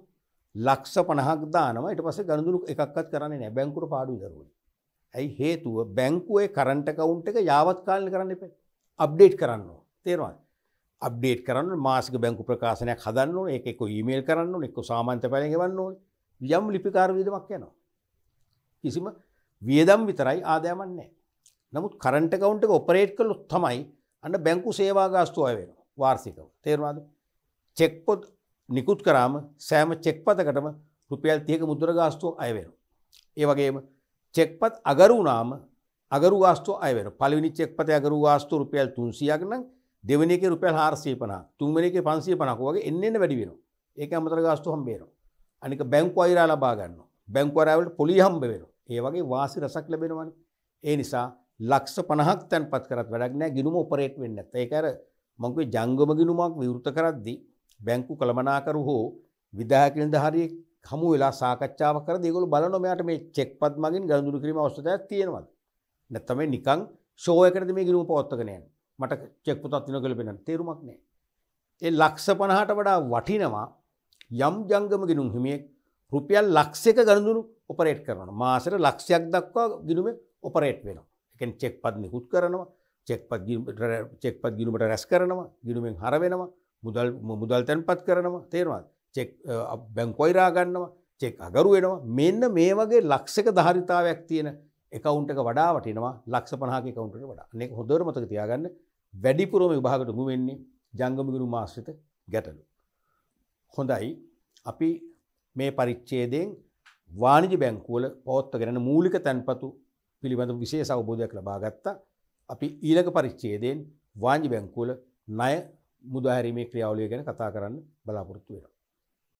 ලක්ෂ 50ක් දානවා ඊට පස්සේ ගනුදෙනු එකක්වත් කරන්නේ නැහැ බැංකුවට පාඩුයි දරුවනේ. ඇයි හේතුව බැංකුවේ කරන්ට් account එක යාවත් කාලෙ කරන්න එපා. අප්ඩේට් කරන්න ඕන. තේරුණාද? අප්ඩේට් කරන්න මාසික බැංකු ප්‍රකාශනයක් හදන්න ඕනේ. ඒක එක්ක ඊමේල් කරන්න ඕනේ. එක්ක සාමාන්‍ය තැපැලෙන් ගෙවන්න ඕනේ. යම් ලිපිකාර වියදමක් යනවා. කිසිම වියදම් විතරයි ආදායමක් නැහැ. නමුත් කරන්ට් account එක ඔපරේට් කළොත් තමයි අන්න බැංකු සේවා ගාස්තු අය වෙනවා වාර්ෂිකව. තේරුණාද? චෙක් පොත් නිකුත් කරාම සෑම චෙක්පතකටම රුපියල් 30ක මුද්‍රණ ගාස්තුව අය වෙනවා. ඒ වගේම චෙක්පත් අගරු වුණාම අගරු ගාස්තුව අය වෙනවා. පළවෙනි චෙක්පතේ අගරු ගාස්තුව රුපියල් 300ක් නම් දෙවෙනි එකේ රුපියල් 450ක්, තුන්වෙනි එකේ 550ක් වගේ එන්න වැඩි වෙනවා. ඒකේ අමතර ගාස්තුව හම්බ වෙනවා. අනික බැංකු අයරා ලබා ගන්නවා. බැංකු අයරා වලට පොලිය හම්බ වෙනවා. ඒ වගේ වාසි රසක් ලැබෙනවානේ. ඒ නිසා ලක්ෂ 50ක් තැන්පත් කරත් වැඩක් නැහැ ගිණුම ඔපරේට් වෙන්නේ නැත්නම්. ඒක අර මම කිව්වේ ජංගම ගිණුමක් විවෘත කරද්දී බැංකු කළමනාකරු හෝ විධායක නිලධාරියෙක් හමු වෙලා සාකච්ඡාවක් කරද්දී ඒගොල්ලෝ බලනවා මෙයාට මේ චෙක්පත් මගින් ගනුදෙනු කිරීම අවශ්‍යතාවයක් තියෙනවද? නැත්නම් මේ නිකන් ෂෝ එකකදී මේ ගිණුම පවත්වාගෙන යන්නේ. මට චෙක් පොතක් තියෙනවා කියලා පෙන්නන්න තේරුමක් නැහැ. ඒ ලක්ෂ 50ට වඩා වටිනවා යම් ජංගම ගිණුම් හිමියෙක් රුපියල් ලක්ෂයක ගනුදෙනු ඔපරේට් කරනවා. මාසෙට ලක්ෂයක් දක්වා ගිණුමේ ඔපරේට් වෙනවා. ඒ කියන්නේ චෙක්පත් නිකුත් කරනවා, චෙක්පත් ගිණුමට රැස් කරනවා, ගිණුමෙන් හර වෙනවා, මුදල් තැන්පත් කරනවා. තේරුණාද? චෙක් බැංකු අයරා ගන්නවා, චෙක් අගරු වෙනවා. මෙන්න මේ වගේ ලක්ෂයක ධාරිතාවයක් තියෙන account එක වඩා වටිනවා ලක්ෂ 50ක account එකට වඩා. මේක හොඳට මතක තියාගන්න. වැඩිපුරම විභාගයට යොමු වෙන්නේ ජංගම ගිණුම ආශ්‍රිත ගැටලු. හොඳයි. අපි මේ පරිච්ඡේදයෙන් වාණිජ්‍ය බැංකුවල පවත්වාගෙන යන මූලික තැන්පතු පිළිබඳව විශේෂ අවබෝධයක් ලබා ගත්තා. අපි ඊළඟ පරිච්ඡේදයෙන් වාණිජ්‍ය බැංකුවල ණය මුදා හැරීමේ ක්‍රියාවලිය ගැන කතා කරන්න බලාපොරොත්තු වෙනවා.